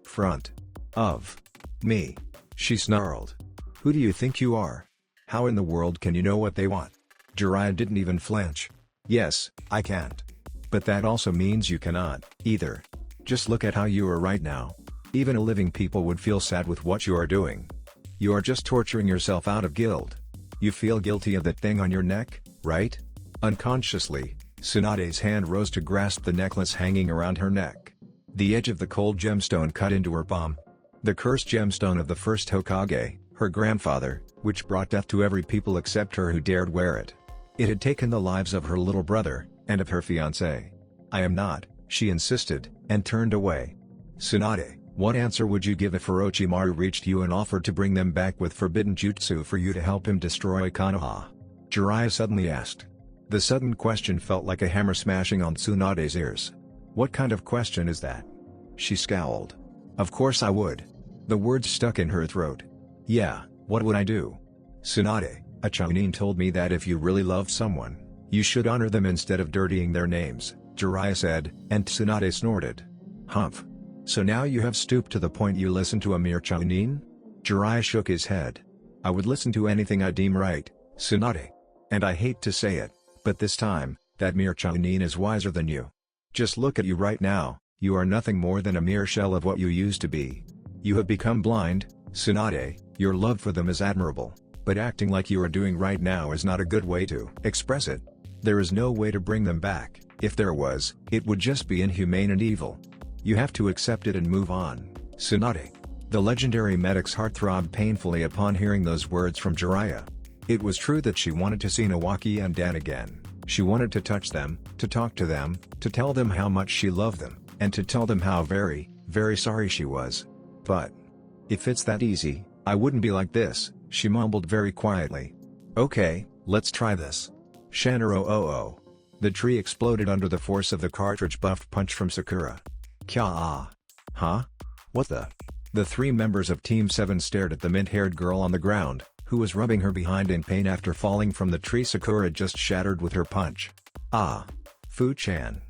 front of me," she snarled. "Who do you think you are? How in the world can you know what they want?" Jiraiya didn't even flinch. "Yes, I can't. But that also means you cannot, either. Just look at how you are right now. Even a living people would feel sad with what you are doing. You are just torturing yourself out of guilt. You feel guilty of that thing on your neck, right?" Unconsciously, Tsunade's hand rose to grasp the necklace hanging around her neck. The edge of the cold gemstone cut into her palm. The cursed gemstone of the first Hokage, her grandfather, which brought death to every people except her who dared wear it. It had taken the lives of her little brother, and of her fiancé. "I am not," she insisted, and turned away. "Tsunade, what answer would you give if Orochimaru reached you and offered to bring them back with forbidden jutsu for you to help him destroy Konoha?" Jiraiya suddenly asked. The sudden question felt like a hammer smashing on Tsunade's ears. "What kind of question is that?" She scowled. "Of course I would." The words stuck in her throat. "Yeah, what would I do?" "Tsunade, a Chunin told me that if you really love someone, you should honor them instead of dirtying their names," Jiraiya said, and Tsunade snorted. Humph. So now you have stooped to the point you listen to a mere Chunin? Jiraiya shook his head. I would listen to anything I deem right, Tsunade. And I hate to say it, but this time, that mere Chunin is wiser than you. Just look at you right now, you are nothing more than a mere shell of what you used to be. You have become blind, Tsunade, your love for them is admirable, but acting like you are doing right now is not a good way to express it. There is no way to bring them back, if there was, it would just be inhumane and evil. You have to accept it and move on, Tsunade. The legendary medic's heart throbbed painfully upon hearing those words from Jiraiya. It was true that she wanted to see Nawaki and Dan again. She wanted to touch them, to talk to them, to tell them how much she loved them, and to tell them how very, very sorry she was. But if it's that easy, I wouldn't be like this, she mumbled very quietly. Okay, let's try this. Shanaro-oh-oh. The tree exploded under the force of the cartridge-buffed punch from Sakura. Kya-ah. Huh? What the? The three members of Team 7 stared at the mint-haired girl on the ground, who was rubbing her behind in pain after falling from the tree Sakura just shattered with her punch. Ah. Fu-chan.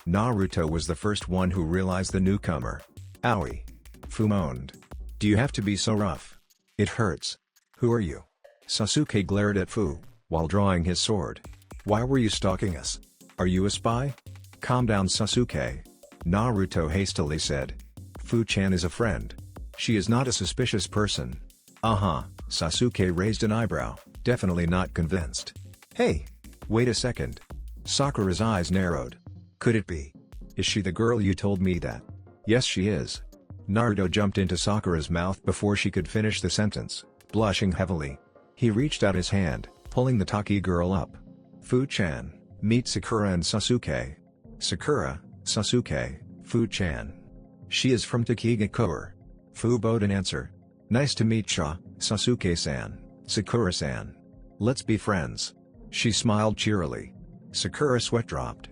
Naruto was the first one who realized the newcomer. Owie. Fu moaned. Do you have to be so rough? It hurts. Who are you? Sasuke glared at Fu, while drawing his sword. Why were you stalking us? Are you a spy? Calm down, Sasuke. Naruto hastily said. Fu-chan is a friend. She is not a suspicious person. Uh-huh, Sasuke raised an eyebrow, definitely not convinced. Hey! Wait a second. Sakura's eyes narrowed. Could it be? Is she the girl you told me that? Yes, she is. Naruto jumped into Sakura's mouth before she could finish the sentence, blushing heavily. He reached out his hand, pulling the Taki girl up. Fu-chan, meet Sakura and Sasuke. Sakura, Sasuke, Fu-chan. She is from Takigakour. Fu bowed in answer. Nice to meet ya, Sasuke-san, Sakura-san. Let's be friends. She smiled cheerily. Sakura sweat dropped.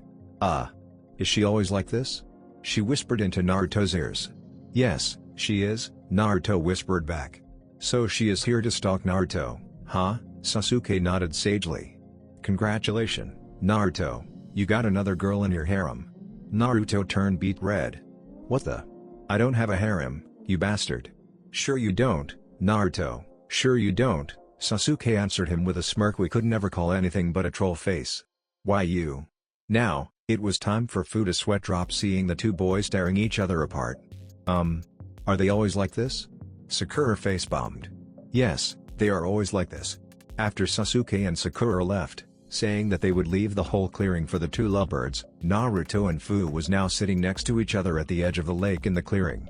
Is she always like this? She whispered into Naruto's ears. Yes, she is, Naruto whispered back. So she is here to stalk Naruto, huh? Sasuke nodded sagely. Congratulations, Naruto, you got another girl in your harem. Naruto turned beet red. What the? I don't have a harem, you bastard. Sure you don't, Naruto, sure you don't, Sasuke answered him with a smirk we could never call anything but a troll face. Why you? Now, it was time for Fu to sweat drop seeing the two boys tearing each other apart. Are they always like this? Sakura face-bombed. Yes, they are always like this. After Sasuke and Sakura left, saying that they would leave the whole clearing for the two lovebirds, Naruto and Fu was now sitting next to each other at the edge of the lake in the clearing.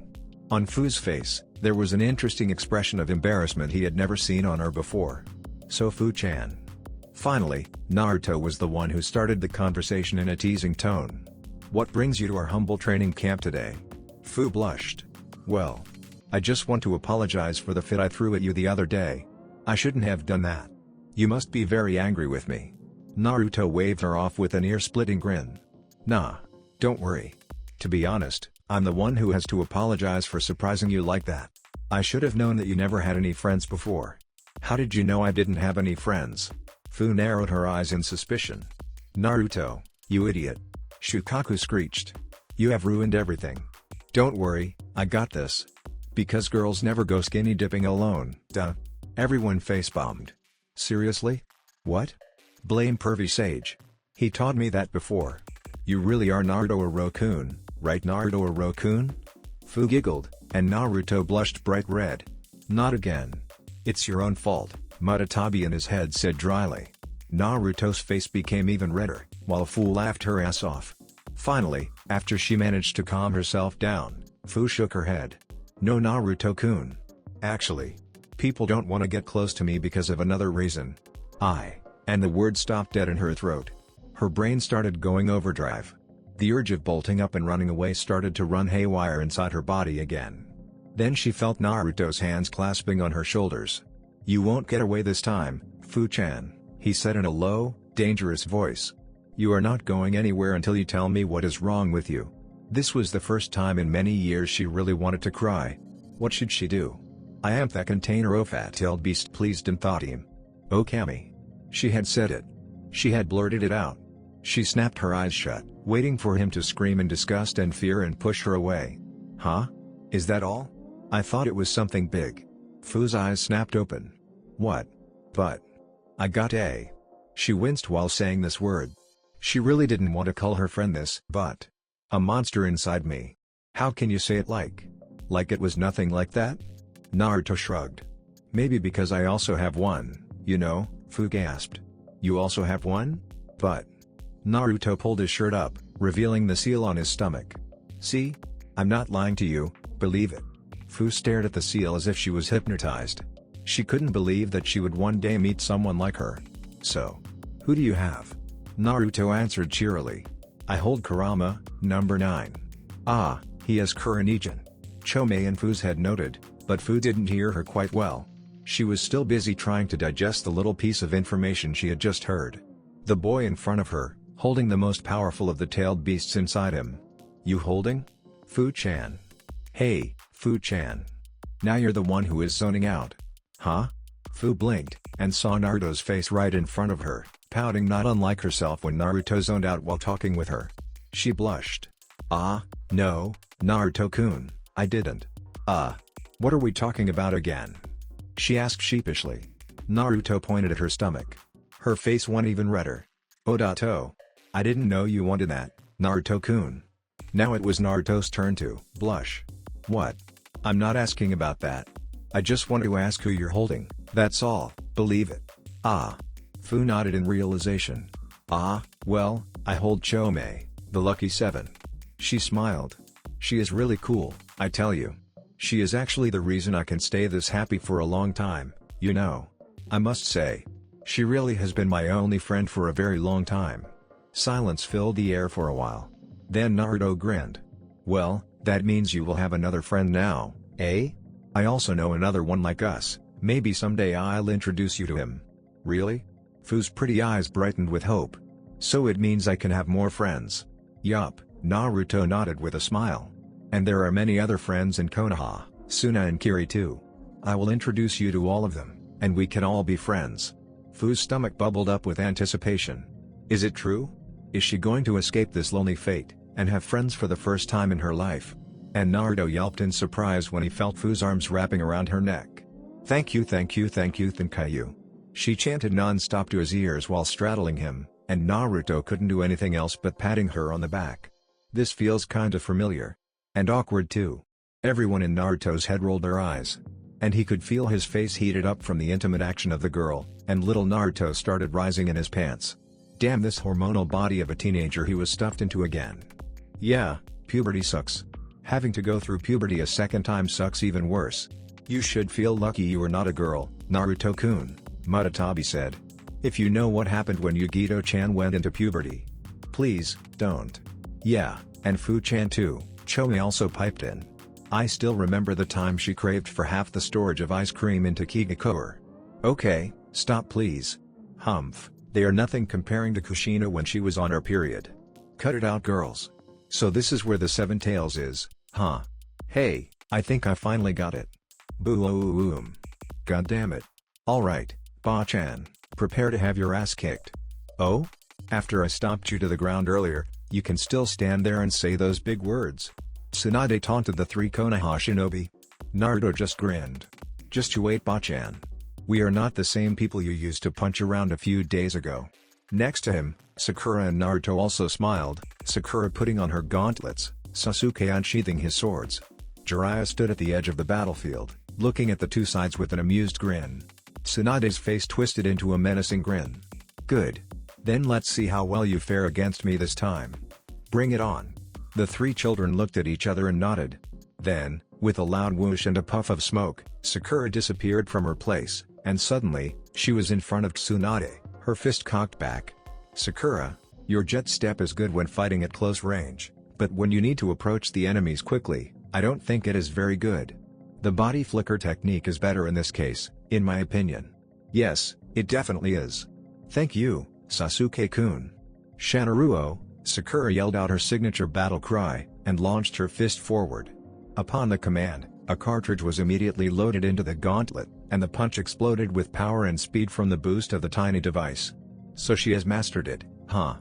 On Fu's face, there was an interesting expression of embarrassment he had never seen on her before. So Fu-chan. Finally, Naruto was the one who started the conversation in a teasing tone. What brings you to our humble training camp today? Fu blushed. Well, I just want to apologize for the fit I threw at you the other day. I shouldn't have done that. You must be very angry with me. Naruto waved her off with an ear-splitting grin. Nah. Don't worry. To be honest, I'm the one who has to apologize for surprising you like that. I should have known that you never had any friends before. How did you know I didn't have any friends? Fu narrowed her eyes in suspicion. Naruto, you idiot. Shukaku screeched. You have ruined everything. Don't worry, I got this. Because girls never go skinny dipping alone, duh. Everyone face-bombed. Seriously? What? Blame Pervy Sage. He taught me that before. You really are Naruto Oroku, right Naruto Oroku? Fu giggled, and Naruto blushed bright red. Not again. It's your own fault, Mutatabi in his head said dryly. Naruto's face became even redder, while Fu laughed her ass off. Finally, after she managed to calm herself down, Fu shook her head. No Naruto-kun. Actually, people don't want to get close to me because of another reason. And the word stopped dead in her throat. Her brain started going overdrive. The urge of bolting up and running away started to run haywire inside her body again. Then she felt Naruto's hands clasping on her shoulders. You won't get away this time, Fu-chan, he said in a low, dangerous voice. You are not going anywhere until you tell me what is wrong with you. This was the first time in many years she really wanted to cry. What should she do? I am that container oh fat-tailed beast pleased and thought him. Oh Kami. She had said it. She had blurted it out. She snapped her eyes shut, waiting for him to scream in disgust and fear and push her away. Huh? Is that all? I thought it was something big. Fu's eyes snapped open. What? But I got a. She winced while saying this word. She really didn't want to call her friend this, but a monster inside me. How can you say it like it was nothing like that? Naruto shrugged. Maybe because I also have one, you know, Fu gasped. You also have one? But Naruto pulled his shirt up, revealing the seal on his stomach. See? I'm not lying to you, believe it. Fu stared at the seal as if she was hypnotized. She couldn't believe that she would one day meet someone like her. So, who do you have? Naruto answered cheerily. I hold Kurama, number 9. Ah, he has Kuronijin. Chomei and Fu's had noted, but Fu didn't hear her quite well. She was still busy trying to digest the little piece of information she had just heard. The boy in front of her, holding the most powerful of the tailed beasts inside him. You holding? Fu-chan. Hey, Fu-chan. Now you're the one who is zoning out. Huh? Fu blinked, and saw Naruto's face right in front of her, pouting not unlike herself when Naruto zoned out while talking with her. She blushed. Ah, no, Naruto-kun, I didn't. What are we talking about again? She asked sheepishly. Naruto pointed at her stomach. Her face went even redder. Odato. I didn't know you wanted that, Naruto-kun. Now it was Naruto's turn to blush. What? I'm not asking about that. I just want to ask who you're holding, that's all, believe it. Ah. Fu nodded in realization. Ah, well, I hold Chomei, the lucky 7. She smiled. She is really cool, I tell you. She is actually the reason I can stay this happy for a long time, you know. I must say. She really has been my only friend for a very long time. Silence filled the air for a while. Then Naruto grinned. Well, that means you will have another friend now, eh? I also know another one like us, maybe someday I'll introduce you to him. Really? Fu's pretty eyes brightened with hope. So it means I can have more friends. Yup, Naruto nodded with a smile. And there are many other friends in Konoha, Suna and Kiri too. I will introduce you to all of them, and we can all be friends. Fu's stomach bubbled up with anticipation. Is it true? Is she going to escape this lonely fate, and have friends for the first time in her life? And Naruto yelped in surprise when he felt Fu's arms wrapping around her neck. Thank you, thank you, thank you, thank you. She chanted non-stop to his ears while straddling him, and Naruto couldn't do anything else but patting her on the back. This feels kinda familiar. And awkward too. Everyone in Naruto's head rolled their eyes. And he could feel his face heated up from the intimate action of the girl, and little Naruto started rising in his pants. Damn, this hormonal body of a teenager he was stuffed into again. Yeah, puberty sucks. Having to go through puberty a second time sucks even worse. You should feel lucky you are not a girl, Naruto-kun, Muratabi said. If you know what happened when Yugito-chan went into puberty. Please, don't. Yeah, and Fu-chan too, Chomei also piped in. I still remember the time she craved for half the storage of ice cream in Takigakure. Okay, stop please. Humph, they are nothing comparing to Kushina when she was on her period. Cut it out, girls. So this is where the Seven Tails is, huh? Hey, I think I finally got it. Boom. God damn it. Alright, Ba-chan, prepare to have your ass kicked. Oh? After I stomped you to the ground earlier, you can still stand there and say those big words. Tsunade taunted the 3 Konoha shinobi. Naruto just grinned. Just you wait, Ba-chan. We are not the same people you used to punch around a few days ago. Next to him, Sakura and Naruto also smiled, Sakura putting on her gauntlets, Sasuke unsheathing his swords. Jiraiya stood at the edge of the battlefield, looking at the two sides with an amused grin. Tsunade's face twisted into a menacing grin. Good. Then let's see how well you fare against me this time. Bring it on. The 3 children looked at each other and nodded. Then, with a loud whoosh and a puff of smoke, Sakura disappeared from her place, and suddenly, she was in front of Tsunade, her fist cocked back. Sakura, your jet step is good when fighting at close range, but when you need to approach the enemies quickly, I don't think it is very good. The body flicker technique is better in this case, in my opinion. Yes, it definitely is. Thank you, Sasuke-kun. Shanaruo, Sakura yelled out her signature battle cry, and launched her fist forward. Upon the command, a cartridge was immediately loaded into the gauntlet, and the punch exploded with power and speed from the boost of the tiny device. So she has mastered it, huh?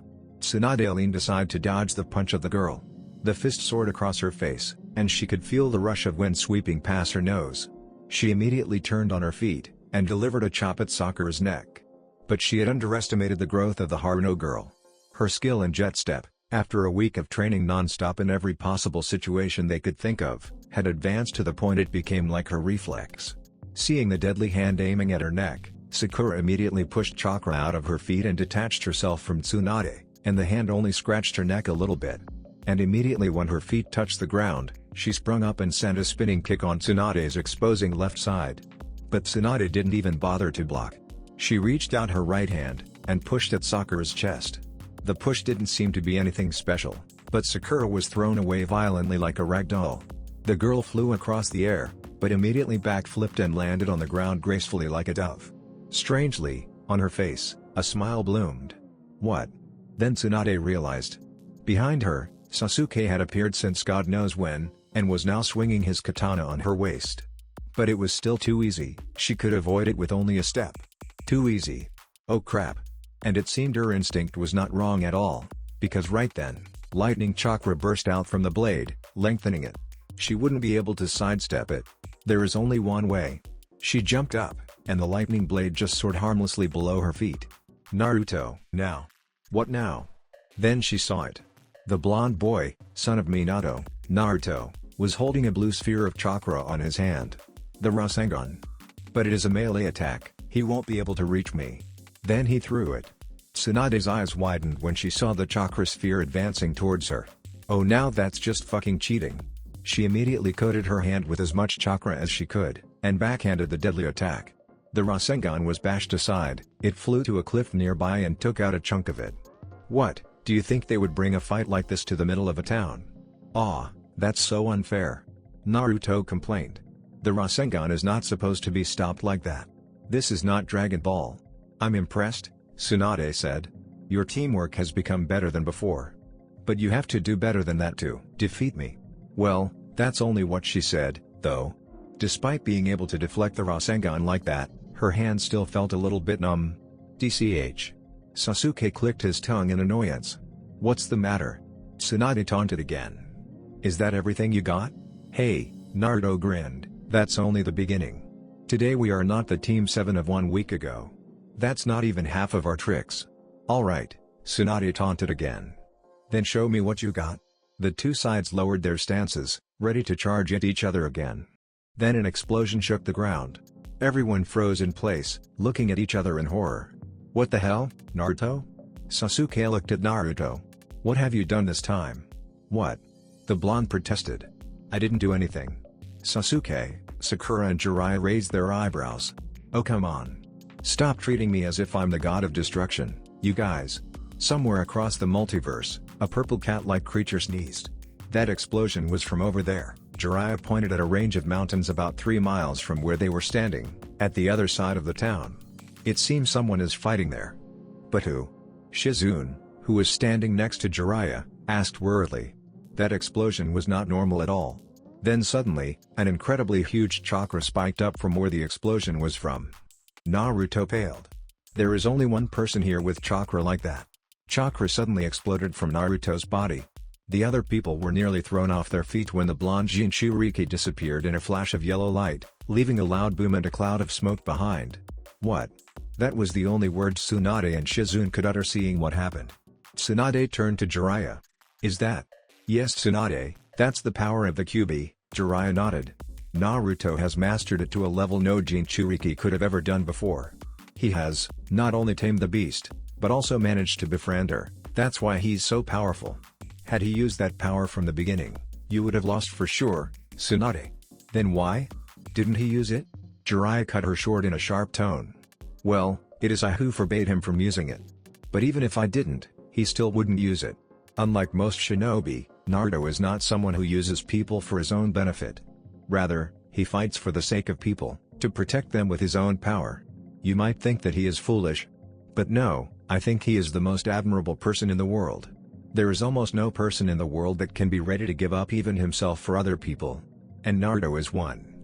Tsunade leaned aside to dodge the punch of the girl. The fist soared across her face, and she could feel the rush of wind sweeping past her nose. She immediately turned on her feet, and delivered a chop at Sakura's neck. But she had underestimated the growth of the Haruno girl. Her skill in jet step, after a week of training non-stop in every possible situation they could think of, had advanced to the point it became like her reflex. Seeing the deadly hand aiming at her neck, Sakura immediately pushed chakra out of her feet and detached herself from Tsunade, and the hand only scratched her neck a little bit. And immediately when her feet touched the ground, she sprung up and sent a spinning kick on Tsunade's exposing left side. But Tsunade didn't even bother to block. She reached out her right hand, and pushed at Sakura's chest. The push didn't seem to be anything special, but Sakura was thrown away violently like a rag doll. The girl flew across the air, but immediately backflipped and landed on the ground gracefully like a dove. Strangely, on her face, a smile bloomed. What? Then Tsunade realized. Behind her, Sasuke had appeared since God knows when, and was now swinging his katana on her waist. But it was still too easy, she could avoid it with only a step. Too easy. Oh crap. And it seemed her instinct was not wrong at all, because right then, lightning chakra burst out from the blade, lengthening it. She wouldn't be able to sidestep it. There is only one way. She jumped up, and the lightning blade just soared harmlessly below her feet. Naruto, now. What now? Then she saw it. The blonde boy, son of Minato, Naruto, was holding a blue sphere of chakra on his hand. The Rasengan. But it is a melee attack, he won't be able to reach me. Then he threw it. Tsunade's eyes widened when she saw the chakra sphere advancing towards her. Oh, now that's just fucking cheating. She immediately coated her hand with as much chakra as she could, and backhanded the deadly attack. The Rasengan was bashed aside, it flew to a cliff nearby and took out a chunk of it. What, do you think they would bring a fight like this to the middle of a town? Aw, that's so unfair. Naruto complained. The Rasengan is not supposed to be stopped like that. This is not Dragon Ball. I'm impressed, Tsunade said. Your teamwork has become better than before. But you have to do better than that to defeat me. Well, that's only what she said, though. Despite being able to deflect the Rasengan like that, her hand still felt a little bit numb. DCH. Sasuke clicked his tongue in annoyance. What's the matter? Tsunade taunted again. Is that everything you got? Hey, Naruto grinned, that's only the beginning. Today we are not the Team 7 of 1 week ago. That's not even half of our tricks. Alright, Tsunade taunted again. Then show me what you got. The two sides lowered their stances, ready to charge at each other again. Then an explosion shook the ground. Everyone froze in place, looking at each other in horror. What the hell, Naruto? Sasuke looked at Naruto. What have you done this time? What? The blonde protested. I didn't do anything. Sasuke, Sakura and Jiraiya raised their eyebrows. Oh come on. Stop treating me as if I'm the god of destruction, you guys. Somewhere across the multiverse, a purple cat-like creature sneezed. That explosion was from over there. Jiraiya pointed at a range of mountains about 3 miles from where they were standing, at the other side of the town. It seems someone is fighting there. But who? Shizune, who was standing next to Jiraiya, asked worriedly. That explosion was not normal at all. Then suddenly, an incredibly huge chakra spiked up from where the explosion was from. Naruto paled. There is only one person here with chakra like that. Chakra suddenly exploded from Naruto's body. The other people were nearly thrown off their feet when the blonde Jinchuriki disappeared in a flash of yellow light, leaving a loud boom and a cloud of smoke behind. What? That was the only words Tsunade and Shizune could utter seeing what happened. Tsunade turned to Jiraiya. Is that? Yes Tsunade, that's the power of the Kyuubi, Jiraiya nodded. Naruto has mastered it to a level no Jinchuriki could have ever done before. He has, not only tamed the beast, but also managed to befriend her, that's why he's so powerful. Had he used that power from the beginning, you would have lost for sure, Tsunade. Then why? Didn't he use it? Jiraiya cut her short in a sharp tone. Well, it is I who forbade him from using it. But even if I didn't, he still wouldn't use it. Unlike most shinobi, Naruto is not someone who uses people for his own benefit. Rather, he fights for the sake of people, to protect them with his own power. You might think that he is foolish. But no, I think he is the most admirable person in the world. There is almost no person in the world that can be ready to give up even himself for other people. And Naruto is one.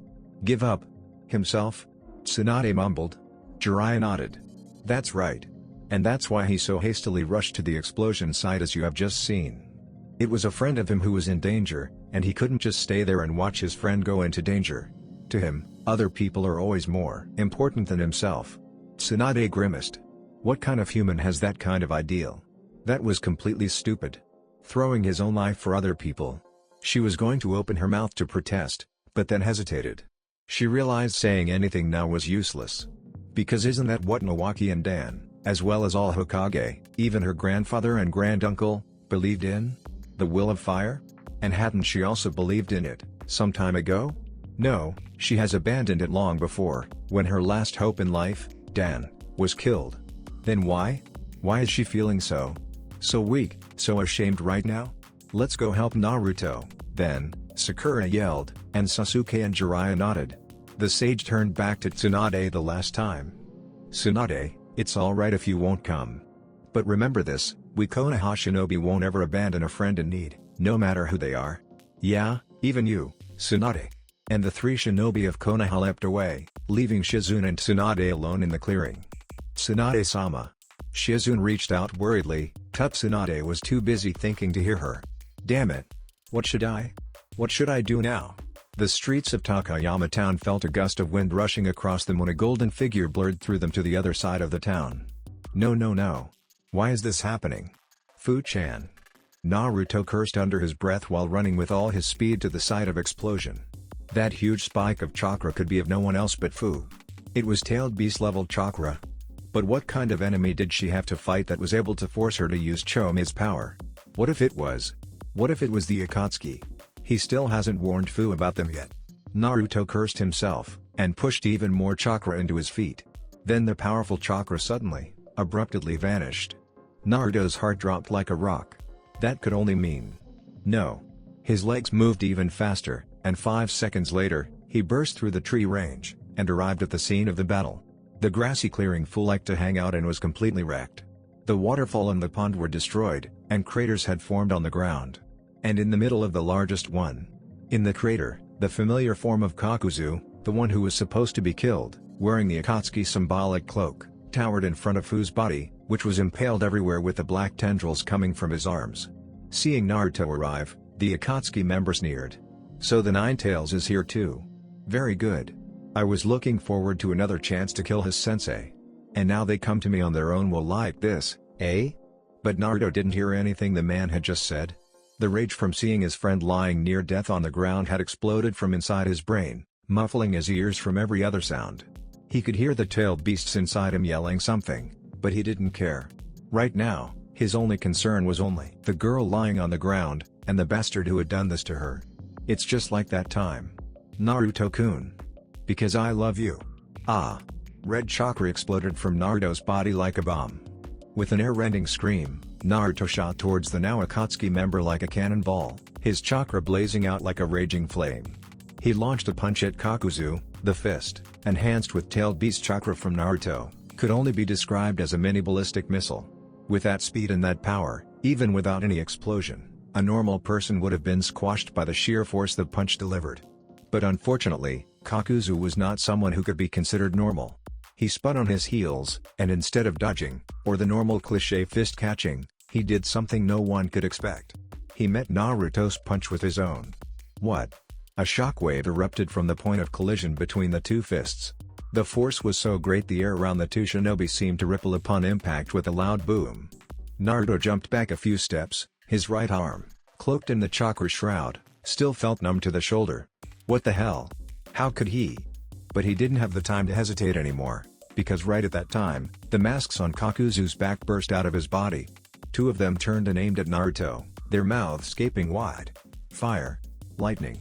Give up? Himself? Tsunade mumbled. Jiraiya nodded. That's right. And that's why he so hastily rushed to the explosion site as you have just seen. It was a friend of him who was in danger, and he couldn't just stay there and watch his friend go into danger. To him, other people are always more important than himself. Tsunade grimaced. What kind of human has that kind of ideal? That was completely stupid. Throwing his own life for other people. She was going to open her mouth to protest, but then hesitated. She realized saying anything now was useless. Because isn't that what Nawaki and Dan, as well as all Hokage, even her grandfather and granduncle, believed in? The will of fire? And hadn't she also believed in it, some time ago? No, she has abandoned it long before, when her last hope in life, Dan, was killed. Then why? Why is she feeling so weak, so ashamed right now? Let's go help Naruto, then, Sakura yelled, and Sasuke and Jiraiya nodded. The sage turned back to Tsunade the last time. Tsunade, it's alright if you won't come. But remember this, we Konoha shinobi won't ever abandon a friend in need, no matter who they are. Yeah, even you, Tsunade. And the three shinobi of Konoha leapt away, leaving Shizune and Tsunade alone in the clearing. Tsunade-sama. Shizune reached out worriedly, but Tsunade was too busy thinking to hear her. Damn it. What should I do now? The streets of Takayama town felt a gust of wind rushing across them when a golden figure blurred through them to the other side of the town. No. Why is this happening? Fu-chan. Naruto cursed under his breath while running with all his speed to the site of explosion. That huge spike of chakra could be of no one else but Fu. It was tailed beast-level chakra. But what kind of enemy did she have to fight that was able to force her to use Chomi's power? What if it was the Akatsuki? He still hasn't warned Fu about them yet. Naruto cursed himself, and pushed even more chakra into his feet. Then the powerful chakra suddenly, abruptly vanished. Naruto's heart dropped like a rock. That could only mean... no. His legs moved even faster, and 5 seconds later, he burst through the tree range, and arrived at the scene of the battle. The grassy clearing Fu liked to hang out in was completely wrecked. The waterfall and the pond were destroyed, and craters had formed on the ground. And in the middle of the largest one. In the crater, the familiar form of Kakuzu, the one who was supposed to be killed, wearing the Akatsuki symbolic cloak, towered in front of Fu's body, which was impaled everywhere with the black tendrils coming from his arms. Seeing Naruto arrive, the Akatsuki member sneered. So the Nine-Tails is here too. Very good. I was looking forward to another chance to kill his sensei. And now they come to me on their own will like this, eh? But Naruto didn't hear anything the man had just said. The rage from seeing his friend lying near death on the ground had exploded from inside his brain, muffling his ears from every other sound. He could hear the tailed beasts inside him yelling something, but he didn't care. Right now, his only concern was only the girl lying on the ground, and the bastard who had done this to her. It's just like that time. Naruto-kun. Because I love you. Ah. Red chakra exploded from Naruto's body like a bomb. With an ear-rending scream, Naruto shot towards the now Akatsuki member like a cannonball, his chakra blazing out like a raging flame. He launched a punch at Kakuzu, the fist, enhanced with tailed beast chakra from Naruto, could only be described as a mini ballistic missile. With that speed and that power, even without any explosion, a normal person would have been squashed by the sheer force the punch delivered. But unfortunately, Kakuzu was not someone who could be considered normal. He spun on his heels, and instead of dodging, or the normal cliché fist catching, he did something no one could expect. He met Naruto's punch with his own. What? A shockwave erupted from the point of collision between the two fists. The force was so great the air around the two shinobi seemed to ripple upon impact with a loud boom. Naruto jumped back a few steps, his right arm, cloaked in the chakra shroud, still felt numb to the shoulder. What the hell? How could he? But he didn't have the time to hesitate anymore, because right at that time, the masks on Kakuzu's back burst out of his body. Two of them turned and aimed at Naruto, their mouths gaping wide. Fire. Lightning.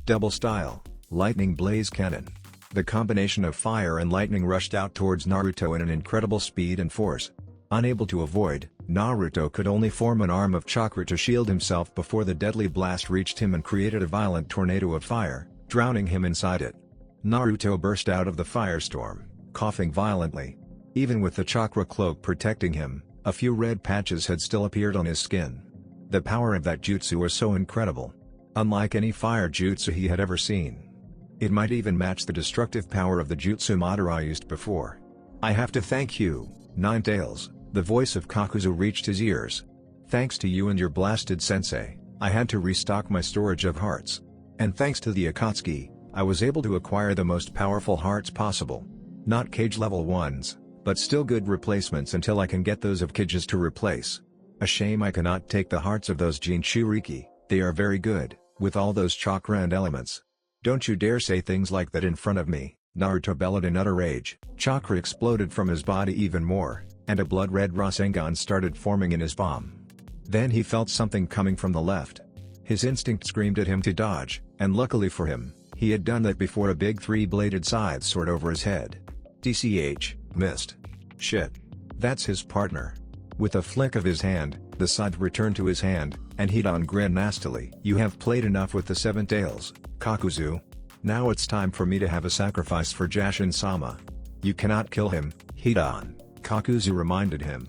Double style, lightning blaze cannon. The combination of fire and lightning rushed out towards Naruto in an incredible speed and force. Unable to avoid, Naruto could only form an arm of chakra to shield himself before the deadly blast reached him and created a violent tornado of fire, drowning him inside it. Naruto burst out of the firestorm, coughing violently. Even with the chakra cloak protecting him, a few red patches had still appeared on his skin. The power of that jutsu was so incredible. Unlike any fire jutsu he had ever seen. It might even match the destructive power of the jutsu Madara used before. I have to thank you, Nine-Tails. The voice of Kakuzu reached his ears. Thanks to you and your blasted sensei, I had to restock my storage of hearts. And thanks to the Akatsuki, I was able to acquire the most powerful hearts possible. Not Kage level ones, but still good replacements until I can get those of Kages to replace. A shame I cannot take the hearts of those Jinchuriki, they are very good, with all those chakra and elements. Don't you dare say things like that in front of me, Naruto bellowed in utter rage. Chakra exploded from his body even more, and a blood-red Rasengan started forming in his palm. Then he felt something coming from the left. His instinct screamed at him to dodge, and luckily for him, he had done that before a big three-bladed scythe soared over his head. DCH, missed. Shit. That's his partner. With a flick of his hand, the scythe returned to his hand, and Hidan grinned nastily. You have played enough with the Seven Tails, Kakuzu. Now it's time for me to have a sacrifice for Jashin-sama. You cannot kill him, Hidan, Kakuzu reminded him.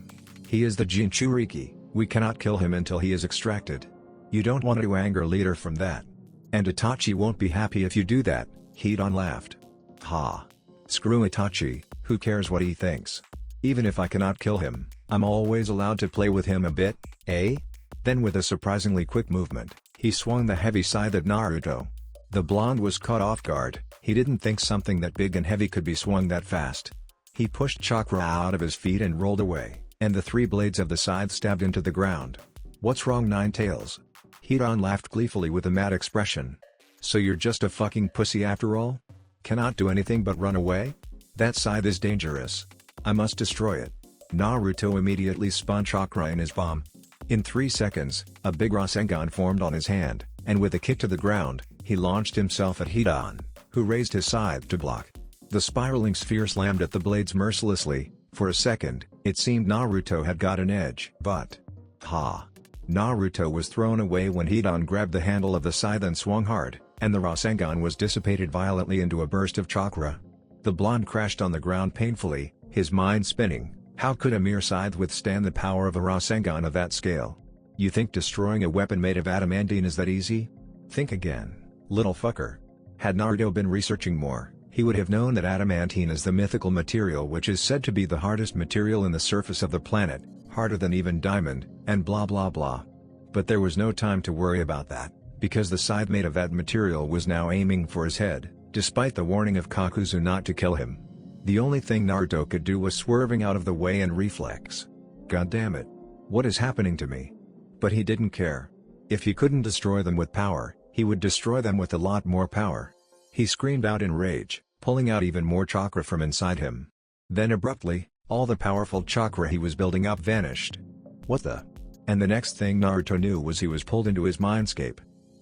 He is the Jinchuriki, we cannot kill him until he is extracted. You don't want to anger leader from that. And Itachi won't be happy if you do that, Hidan laughed. Ha. Screw Itachi, who cares what he thinks? Even if I cannot kill him, I'm always allowed to play with him a bit, eh? Then with a surprisingly quick movement, he swung the heavy scythe at Naruto. The blonde was caught off guard, he didn't think something that big and heavy could be swung that fast. He pushed chakra out of his feet and rolled away, and the three blades of the scythe stabbed into the ground. What's wrong, Nine Tails? Hidan laughed gleefully with a mad expression. So you're just a fucking pussy after all? Cannot do anything but run away? That scythe is dangerous. I must destroy it. Naruto immediately spun chakra in his palm. In 3 seconds, a big Rasengan formed on his hand, and with a kick to the ground, he launched himself at Hidan, who raised his scythe to block. The spiraling sphere slammed at the blades mercilessly. For a second, it seemed Naruto had got an edge. But... ha! Naruto was thrown away when Hidan grabbed the handle of the scythe and swung hard, and the Rasengan was dissipated violently into a burst of chakra. The blonde crashed on the ground painfully, his mind spinning. How could a mere scythe withstand the power of a Rasengan of that scale? You think destroying a weapon made of adamantine is that easy? Think again, little fucker. Had Naruto been researching more, he would have known that adamantine is the mythical material which is said to be the hardest material in the surface of the planet, harder than even diamond, and blah blah blah. But there was no time to worry about that, because the scythe made of that material was now aiming for his head, despite the warning of Kakuzu not to kill him. The only thing Naruto could do was swerving out of the way and reflex. God damn it. What is happening to me? But he didn't care. If he couldn't destroy them with power, he would destroy them with a lot more power. He screamed out in rage, pulling out even more chakra from inside him. Then abruptly, all the powerful chakra he was building up vanished. What the? And the next thing Naruto knew was he was pulled into his mindscape.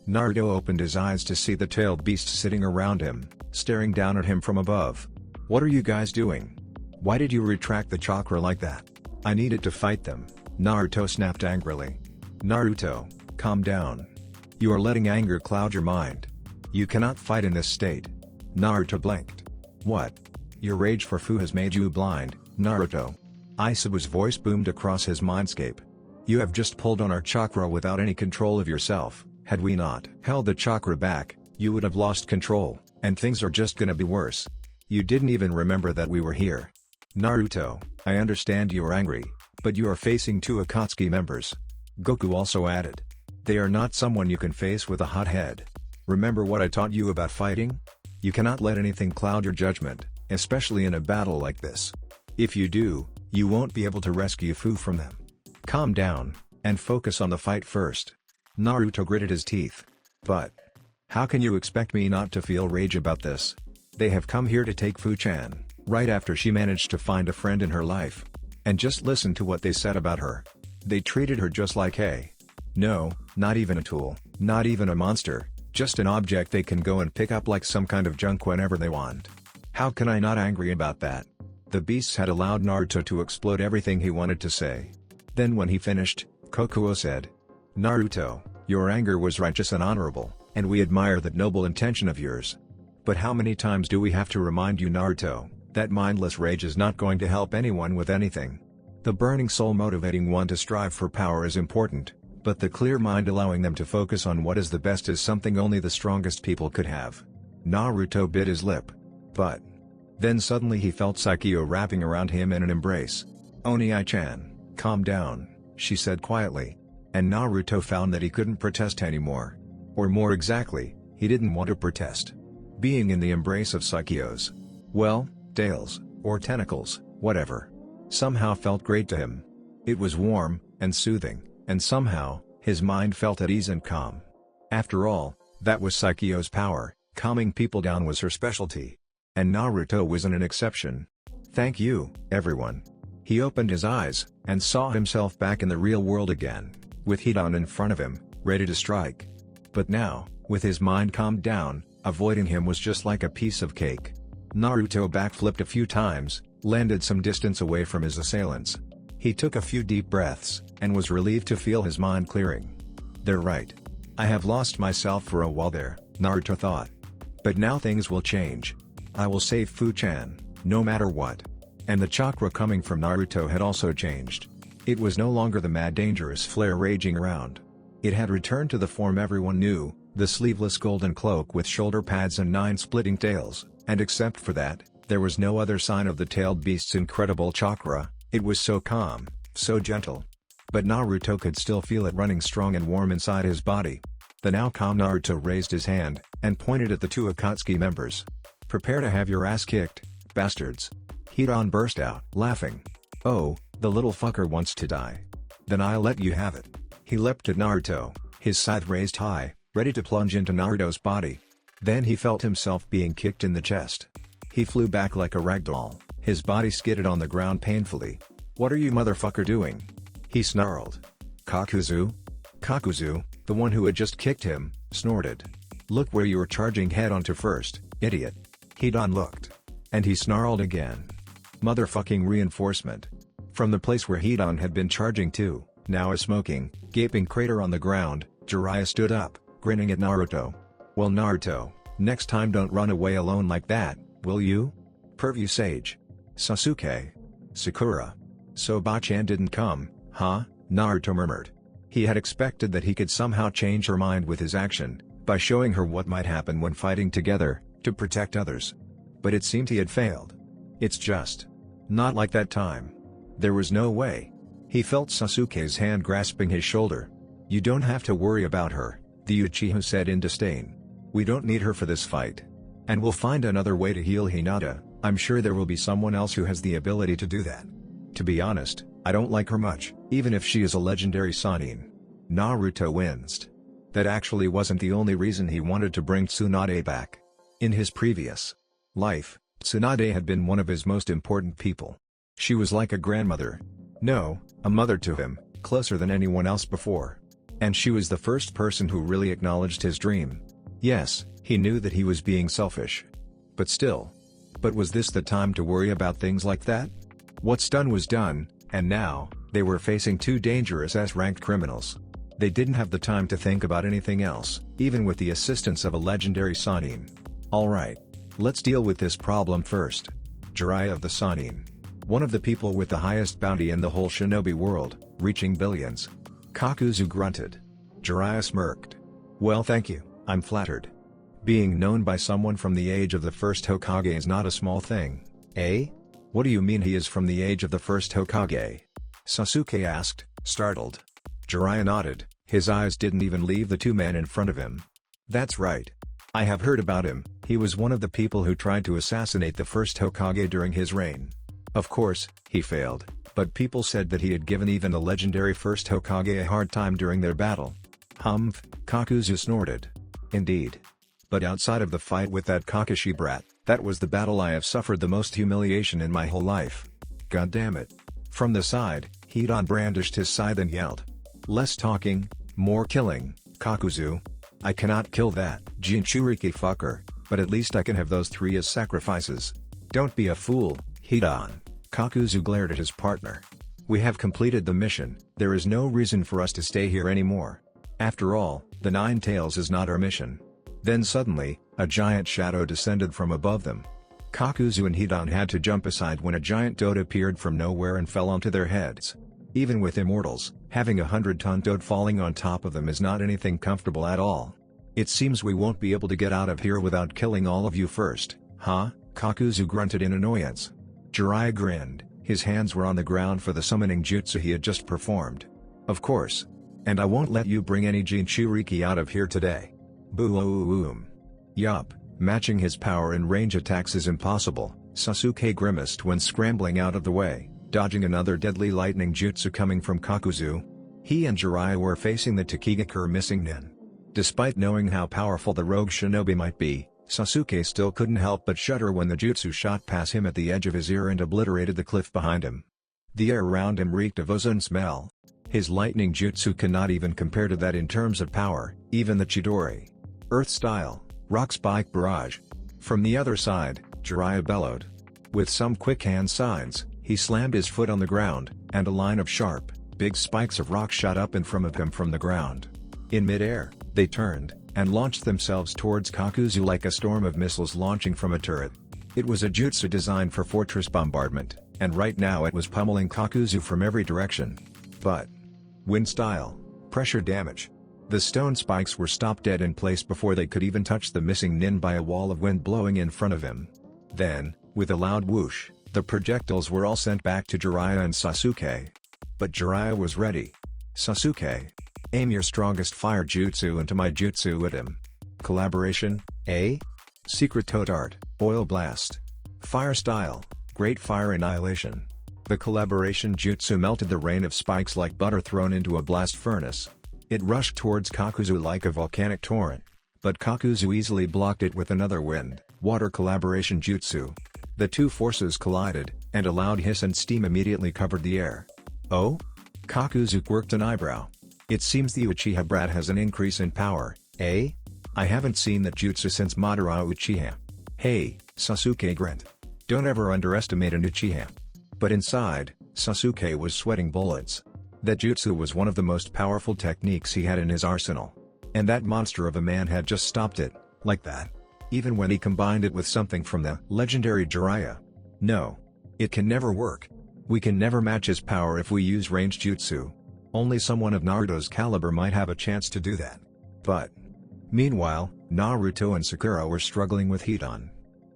Naruto opened his eyes to see the tailed beasts sitting around him, staring down at him from above. What are you guys doing? Why did you retract the chakra like that? I needed to fight them, Naruto snapped angrily. Naruto, calm down. You are letting anger cloud your mind. You cannot fight in this state. Naruto blinked. What? Your rage for Fu has made you blind, Naruto. Isabu's voice boomed across his mindscape. You have just pulled on our chakra without any control of yourself. Had we not held the chakra back, you would have lost control, and things are just gonna be worse. You didn't even remember that we were here. Naruto, I understand you are angry, but you are facing 2 Akatsuki members. Goku also added. They are not someone you can face with a hot head. Remember what I taught you about fighting? You cannot let anything cloud your judgment, especially in a battle like this. If you do, you won't be able to rescue Fu from them. Calm down, and focus on the fight first. Naruto gritted his teeth. But... how can you expect me not to feel rage about this? They have come here to take Fu-chan, right after she managed to find a friend in her life. And just listen to what they said about her. They treated her just like no, not even a tool, not even a monster, just an object they can go and pick up like some kind of junk whenever they want. How can I not angry about that? The beasts had allowed Naruto to explode everything he wanted to say. Then when he finished, Kokuo said, Naruto, your anger was righteous and honorable, and we admire that noble intention of yours. But how many times do we have to remind you, Naruto, that mindless rage is not going to help anyone with anything? The burning soul motivating one to strive for power is important, but the clear mind allowing them to focus on what is the best is something only the strongest people could have. Naruto bit his lip. But... then suddenly he felt Saikyo wrapping around him in an embrace. Oni-chan. "Calm down," she said quietly. And Naruto found that he couldn't protest anymore. Or more exactly, he didn't want to protest. Being in the embrace of Saikyo's, well, tails, or tentacles, whatever, somehow felt great to him. It was warm, and soothing, and somehow, his mind felt at ease and calm. After all, that was Saikyo's power, calming people down was her specialty. And Naruto wasn't an exception. "Thank you, everyone." He opened his eyes, and saw himself back in the real world again, with Hidan in front of him, ready to strike. But now, with his mind calmed down, avoiding him was just like a piece of cake. Naruto backflipped a few times, landed some distance away from his assailants. He took a few deep breaths, and was relieved to feel his mind clearing. "They're right. I have lost myself for a while there," Naruto thought. "But now things will change. I will save Fu-chan, no matter what." And the chakra coming from Naruto had also changed. It was no longer the mad dangerous flare raging around. It had returned to the form everyone knew, the sleeveless golden cloak with shoulder pads and 9 splitting tails, and except for that, there was no other sign of the tailed beast's incredible chakra. It was so calm, so gentle. But Naruto could still feel it running strong and warm inside his body. The now calm Naruto raised his hand, and pointed at the 2 Akatsuki members. "Prepare to have your ass kicked, bastards." Hidan burst out, laughing. "Oh, the little fucker wants to die. Then I'll let you have it." He leapt at Naruto, his scythe raised high, ready to plunge into Naruto's body. Then he felt himself being kicked in the chest. He flew back like a ragdoll, his body skidded on the ground painfully. "What are you motherfucker doing?" he snarled. "Kakuzu?" Kakuzu, the one who had just kicked him, snorted. "Look where you were charging head onto first, idiot." Hidan looked. And he snarled again. Motherfucking reinforcement. From the place where Hidan had been charging to, now a smoking, gaping crater on the ground, Jiraiya stood up, grinning at Naruto. "Well Naruto, next time don't run away alone like that, will you? Purview Sage. Sasuke. Sakura. So Bachan didn't come, huh?" Naruto murmured. He had expected that he could somehow change her mind with his action, by showing her what might happen when fighting together, to protect others. But it seemed he had failed. It's just not like that time. There was no way. He felt Sasuke's hand grasping his shoulder. "You don't have to worry about her," the Uchiha said in disdain. "We don't need her for this fight. And we'll find another way to heal Hinata. I'm sure there will be someone else who has the ability to do that. To be honest, I don't like her much, even if she is a legendary Sannin." Naruto winced. That actually wasn't the only reason he wanted to bring Tsunade back. In his previous life, Tsunade had been one of his most important people. She was like a grandmother. No, a mother to him, closer than anyone else before. And she was the first person who really acknowledged his dream. Yes, he knew that he was being selfish. But still. But was this the time to worry about things like that? What's done was done, and now, they were facing 2 dangerous S-ranked criminals. They didn't have the time to think about anything else, even with the assistance of a legendary Sannin. Alright. Let's deal with this problem first. Jiraiya of the Sannin. One of the people with the highest bounty in the whole shinobi world, reaching billions. Kakuzu grunted. Jiraiya smirked. "Well thank you, I'm flattered. Being known by someone from the age of the first Hokage is not a small thing, eh? What do you mean he is from the age of the first Hokage?" Sasuke asked, startled. Jiraiya nodded, his eyes didn't even leave the 2 men in front of him. "That's right. I have heard about him. He was one of the people who tried to assassinate the first Hokage during his reign. Of course, he failed, but people said that he had given even the legendary first Hokage a hard time during their battle." "Humph," Kakuzu snorted. "Indeed. But outside of the fight with that Kakashi brat, that was the battle I have suffered the most humiliation in my whole life. God damn it." From the side, Hidan brandished his scythe and yelled. "Less talking, more killing, Kakuzu. I cannot kill that Jinchuriki fucker, but at least I can have those 3 as sacrifices." "Don't be a fool, Hidan." Kakuzu glared at his partner. "We have completed the mission, there is no reason for us to stay here anymore. After all, the 9 tails is not our mission." Then suddenly, a giant shadow descended from above them. Kakuzu and Hidan had to jump aside when a giant toad appeared from nowhere and fell onto their heads. Even with immortals, having a 100-ton toad falling on top of them is not anything comfortable at all. "It seems we won't be able to get out of here without killing all of you first, huh?" Kakuzu grunted in annoyance. Jiraiya grinned. His hands were on the ground for the summoning jutsu he had just performed. Of course. And I won't let you bring any Jinchuriki out of here today. Boom. Yup, matching his power in range attacks is impossible, Sasuke grimaced when scrambling out of the way, dodging another deadly lightning jutsu coming from Kakuzu. He and Jiraiya were facing the Takigakure missing nin. Despite knowing how powerful the rogue shinobi might be, Sasuke still couldn't help but shudder when the jutsu shot past him at the edge of his ear and obliterated the cliff behind him. The air around him reeked of ozone smell. His lightning jutsu cannot even compare to that in terms of power, even the Chidori. Earth style, rock spike barrage. From the other side, Jiraiya bellowed. With some quick hand signs, he slammed his foot on the ground, and a line of sharp, big spikes of rock shot up in front of him from the ground. In midair, they turned, and launched themselves towards Kakuzu like a storm of missiles launching from a turret. It was a jutsu designed for fortress bombardment, and right now it was pummeling Kakuzu from every direction. But wind style, pressure damage. The stone spikes were stopped dead in place before they could even touch the missing nin by a wall of wind blowing in front of him. Then, with a loud whoosh, the projectiles were all sent back to Jiraiya and Sasuke. But Jiraiya was ready. Sasuke, aim your strongest fire jutsu into my jutsu at him. Collaboration, eh? Secret toe dart, oil blast. Fire style, great fire annihilation. The collaboration jutsu melted the rain of spikes like butter thrown into a blast furnace. It rushed towards Kakuzu like a volcanic torrent. But Kakuzu easily blocked it with another wind-water collaboration jutsu. The two forces collided, and a loud hiss and steam immediately covered the air. Oh? Kakuzu quirked an eyebrow. It seems the Uchiha brat has an increase in power, eh? I haven't seen that jutsu since Madara Uchiha. Hey, Sasuke grinned. Don't ever underestimate an Uchiha. But inside, Sasuke was sweating bullets. That jutsu was one of the most powerful techniques he had in his arsenal. And that monster of a man had just stopped it, like that. Even when he combined it with something from the legendary Jiraiya. No. It can never work. We can never match his power if we use ranged jutsu. Only someone of Naruto's caliber might have a chance to do that. But meanwhile, Naruto and Sakura were struggling with Hidan.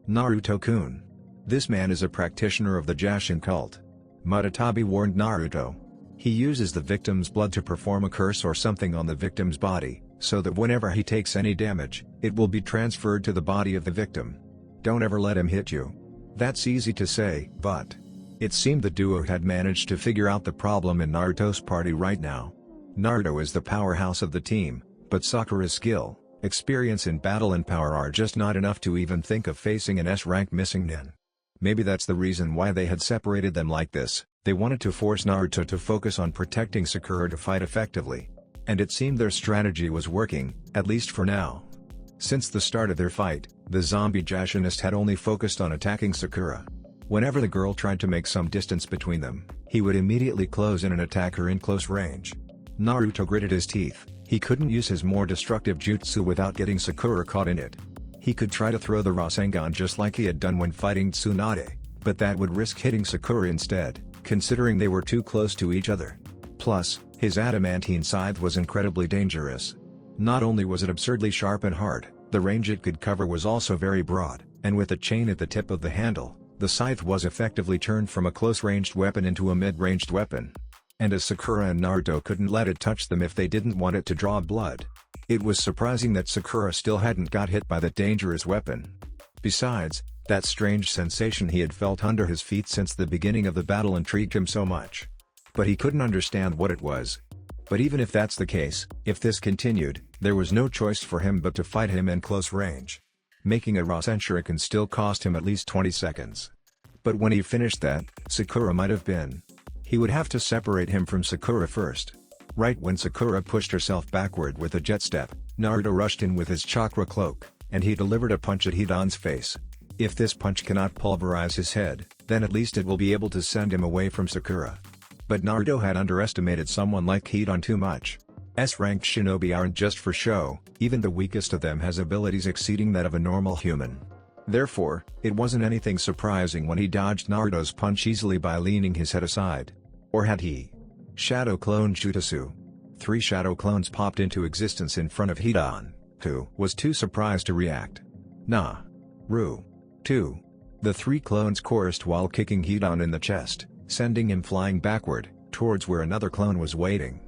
Naruto-kun. This man is a practitioner of the Jashin cult. Muratabi warned Naruto. He uses the victim's blood to perform a curse or something on the victim's body, so that whenever he takes any damage, it will be transferred to the body of the victim. Don't ever let him hit you. That's easy to say, but it seemed the duo had managed to figure out the problem in Naruto's party right now. Naruto is the powerhouse of the team, but Sakura's skill, experience in battle and power are just not enough to even think of facing an S-rank missing nin. Maybe that's the reason why they had separated them like this. They wanted to force Naruto to focus on protecting Sakura to fight effectively. And it seemed their strategy was working, at least for now. Since the start of their fight, the zombie Jashinist had only focused on attacking Sakura. Whenever the girl tried to make some distance between them, he would immediately close in and attack her in close range. Naruto gritted his teeth. He couldn't use his more destructive jutsu without getting Sakura caught in it. He could try to throw the Rasengan just like he had done when fighting Tsunade, but that would risk hitting Sakura instead, considering they were too close to each other. Plus, his adamantine scythe was incredibly dangerous. Not only was it absurdly sharp and hard, the range it could cover was also very broad, and with a chain at the tip of the handle, the scythe was effectively turned from a close-ranged weapon into a mid-ranged weapon. And as Sakura and Naruto couldn't let it touch them if they didn't want it to draw blood. It was surprising that Sakura still hadn't got hit by that dangerous weapon. Besides, that strange sensation he had felt under his feet since the beginning of the battle intrigued him so much. But he couldn't understand what it was. But even if that's the case, if this continued, there was no choice for him but to fight him in close range. Making a Rasen Shuriken still cost him at least 20 seconds. But when he finished that, Sakura might have been. He would have to separate him from Sakura first. Right when Sakura pushed herself backward with a jet step, Naruto rushed in with his chakra cloak, and he delivered a punch at Hidan's face. If this punch cannot pulverize his head, then at least it will be able to send him away from Sakura. But Naruto had underestimated someone like Hidan too much. S-ranked shinobi aren't just for show, even the weakest of them has abilities exceeding that of a normal human. Therefore, it wasn't anything surprising when he dodged Naruto's punch easily by leaning his head aside. Or had he? Shadow Clone Jutsu. 3 shadow clones popped into existence in front of Hidan, who was too surprised to react. Nah. Ru. 2. The 3 clones chorused while kicking Hidan in the chest, sending him flying backward, towards where another clone was waiting.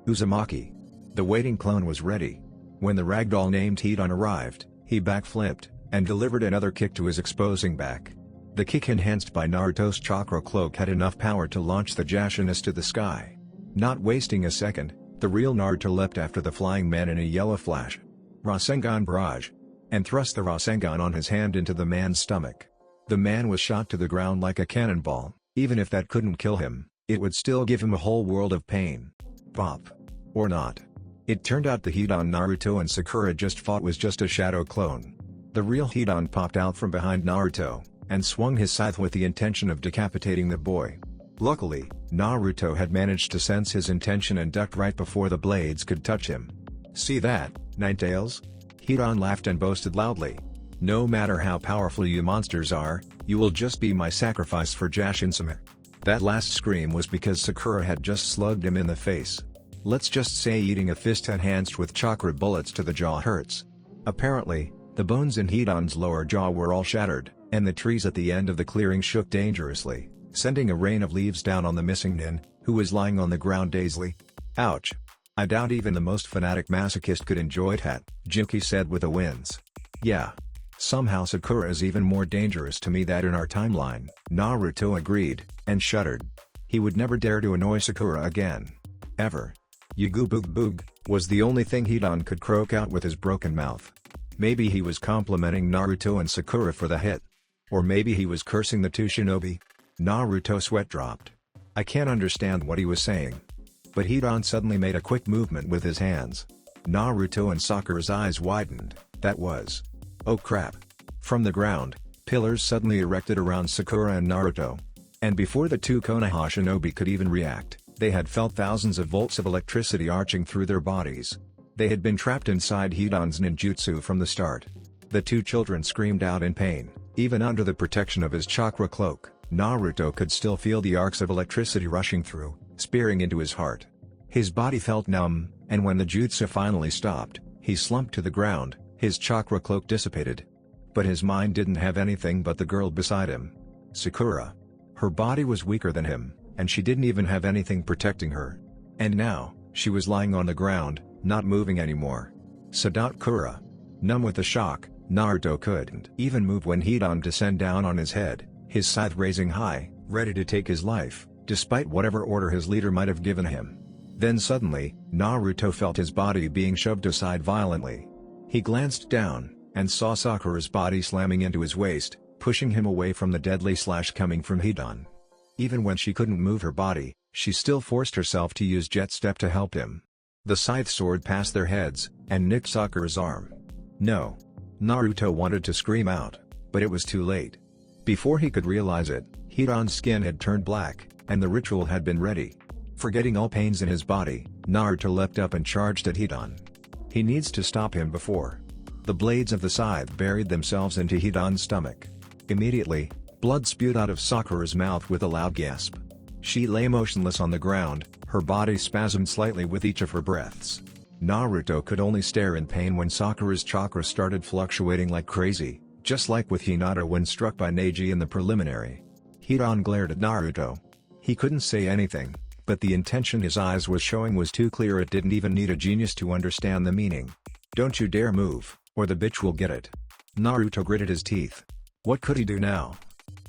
Uzumaki. The waiting clone was ready. When the ragdoll named Hidan arrived, he backflipped, and delivered another kick to his exposing back. The kick enhanced by Naruto's chakra cloak had enough power to launch the Jashinist to the sky. Not wasting a second, the real Naruto leapt after the flying man in a yellow flash. Rasengan barrage. And thrust the Rasengan on his hand into the man's stomach. The man was shot to the ground like a cannonball. Even if that couldn't kill him, it would still give him a whole world of pain. Pop. Or not. It turned out the Hidan Naruto and Sakura just fought was just a shadow clone. The real Hidan popped out from behind Naruto, and swung his scythe with the intention of decapitating the boy. Luckily, Naruto had managed to sense his intention and ducked right before the blades could touch him. See that, Ninetales? Hidan laughed and boasted loudly. No matter how powerful you monsters are, you will just be my sacrifice for Jashin-sama. That last scream was because Sakura had just slugged him in the face. Let's just say eating a fist enhanced with chakra bullets to the jaw hurts. Apparently, the bones in Hidan's lower jaw were all shattered, and the trees at the end of the clearing shook dangerously, sending a rain of leaves down on the missing nin, who was lying on the ground dazedly. Ouch. I doubt even the most fanatic masochist could enjoy that, Juki said with a wince. Yeah. Somehow Sakura is even more dangerous to me than in our timeline, Naruto agreed, and shuddered. He would never dare to annoy Sakura again. Ever. Yugu boog boog, was the only thing Hidan could croak out with his broken mouth. Maybe he was complimenting Naruto and Sakura for the hit. Or maybe he was cursing the two shinobi. Naruto's sweat dropped. I can't understand what he was saying. But Hidan suddenly made a quick movement with his hands. Naruto and Sakura's eyes widened. That was... oh crap. From the ground, pillars suddenly erected around Sakura and Naruto. And before the two Konoha shinobi could even react, they had felt thousands of volts of electricity arching through their bodies. They had been trapped inside Hidan's ninjutsu from the start. The two children screamed out in pain. Even under the protection of his chakra cloak, Naruto could still feel the arcs of electricity rushing through, spearing into his heart. His body felt numb, and when the jutsu finally stopped, he slumped to the ground, his chakra cloak dissipated. But his mind didn't have anything but the girl beside him. Sakura. Her body was weaker than him, and she didn't even have anything protecting her. And now, she was lying on the ground, not moving anymore. Sakura. Numb with the shock, Naruto couldn't even move when Hidan descended down on his head, his scythe raising high, ready to take his life, despite whatever order his leader might have given him. Then suddenly, Naruto felt his body being shoved aside violently. He glanced down, and saw Sakura's body slamming into his waist, pushing him away from the deadly slash coming from Hidan. Even when she couldn't move her body, she still forced herself to use Jet Step to help him. The scythe soared past their heads, and nicked Sakura's arm. No. Naruto wanted to scream out, but it was too late. Before he could realize it, Hidan's skin had turned black, and the ritual had been ready. Forgetting all pains in his body, Naruto leapt up and charged at Hidan. He needs to stop him before. The blades of the scythe buried themselves into Hidan's stomach. Immediately, blood spewed out of Sakura's mouth with a loud gasp. She lay motionless on the ground, her body spasmed slightly with each of her breaths. Naruto could only stare in pain when Sakura's chakra started fluctuating like crazy, just like with Hinata when struck by Neji in the preliminary. Hidan glared at Naruto. He couldn't say anything, but the intention his eyes was showing was too clear it didn't even need a genius to understand the meaning. Don't you dare move, or the bitch will get it. Naruto gritted his teeth. What could he do now?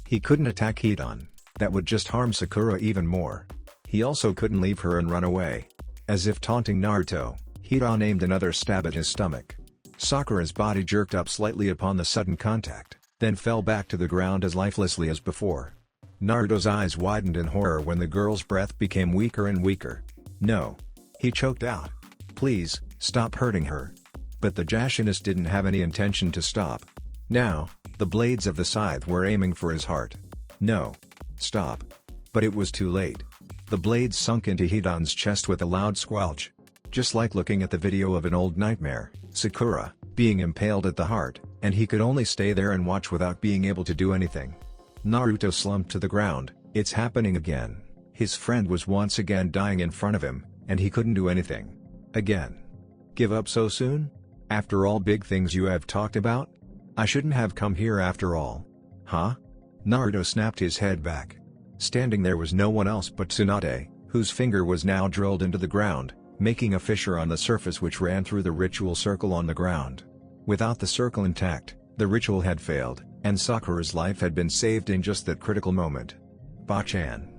He couldn't attack Hidan, that would just harm Sakura even more. He also couldn't leave her and run away. As if taunting Naruto, Hidan aimed another stab at his stomach. Sakura's body jerked up slightly upon the sudden contact, then fell back to the ground as lifelessly as before. Naruto's eyes widened in horror when the girl's breath became weaker and weaker. No. He choked out. Please, stop hurting her. But the Jashinist didn't have any intention to stop. Now, the blades of the scythe were aiming for his heart. No. Stop. But it was too late. The blades sunk into Hidan's chest with a loud squelch. Just like looking at the video of an old nightmare, Sakura, being impaled at the heart, and he could only stay there and watch without being able to do anything. Naruto slumped to the ground. It's happening again. His friend was once again dying in front of him, and he couldn't do anything. Again. Give up so soon? After all big things you have talked about? I shouldn't have come here after all. Huh? Naruto snapped his head back. Standing there was no one else but Tsunade, whose finger was now drilled into the ground, making a fissure on the surface which ran through the ritual circle on the ground. Without the circle intact, the ritual had failed, and Sakura's life had been saved in just that critical moment. Bachan.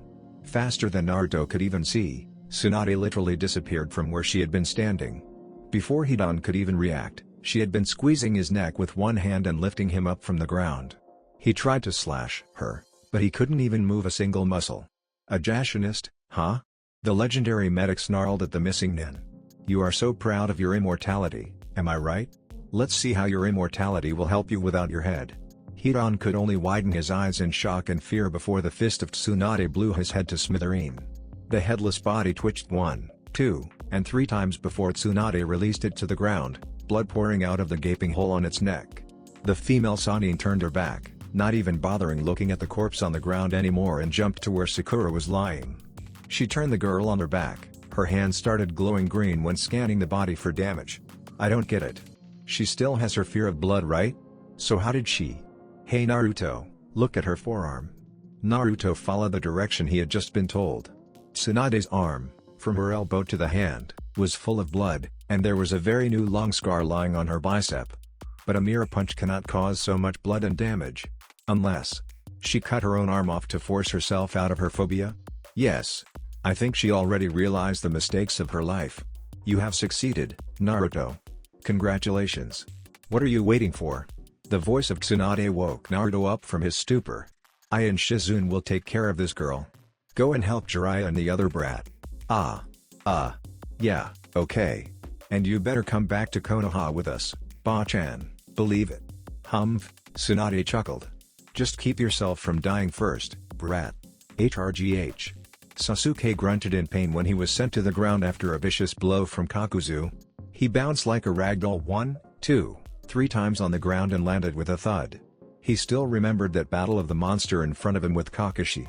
Faster than Naruto could even see, Tsunade literally disappeared from where she had been standing. Before Hidan could even react, she had been squeezing his neck with one hand and lifting him up from the ground. He tried to slash her, but he couldn't even move a single muscle. A Jashinist, huh? The legendary medic snarled at the missing nin. You are so proud of your immortality, am I right? Let's see how your immortality will help you without your head. Hidan could only widen his eyes in shock and fear before the fist of Tsunade blew his head to smithereen. The headless body twitched 1, 2, and 3 times before Tsunade released it to the ground, blood pouring out of the gaping hole on its neck. The female Sannin turned her back, not even bothering looking at the corpse on the ground anymore, and jumped to where Sakura was lying. She turned the girl on her back, her hands started glowing green when scanning the body for damage. I don't get it. She still has her fear of blood, right? So how did she? Hey Naruto, look at her forearm. Naruto followed the direction he had just been told. Tsunade's arm, from her elbow to the hand, was full of blood, and there was a very new long scar lying on her bicep. But a mere punch cannot cause so much blood and damage. Unless she cut her own arm off to force herself out of her phobia? Yes. I think she already realized the mistakes of her life. You have succeeded, Naruto. Congratulations. What are you waiting for? The voice of Tsunade woke Naruto up from his stupor. I and Shizune will take care of this girl. Go and help Jiraiya and the other brat. Yeah, okay. And you better come back to Konoha with us, Bachan, believe it. Humph, Tsunade chuckled. Just keep yourself from dying first, brat. HRGH. Sasuke grunted in pain when he was sent to the ground after a vicious blow from Kakuzu. He bounced like a ragdoll 1, 2, 3 times on the ground and landed with a thud. He still remembered that battle of the monster in front of him with Kakashi.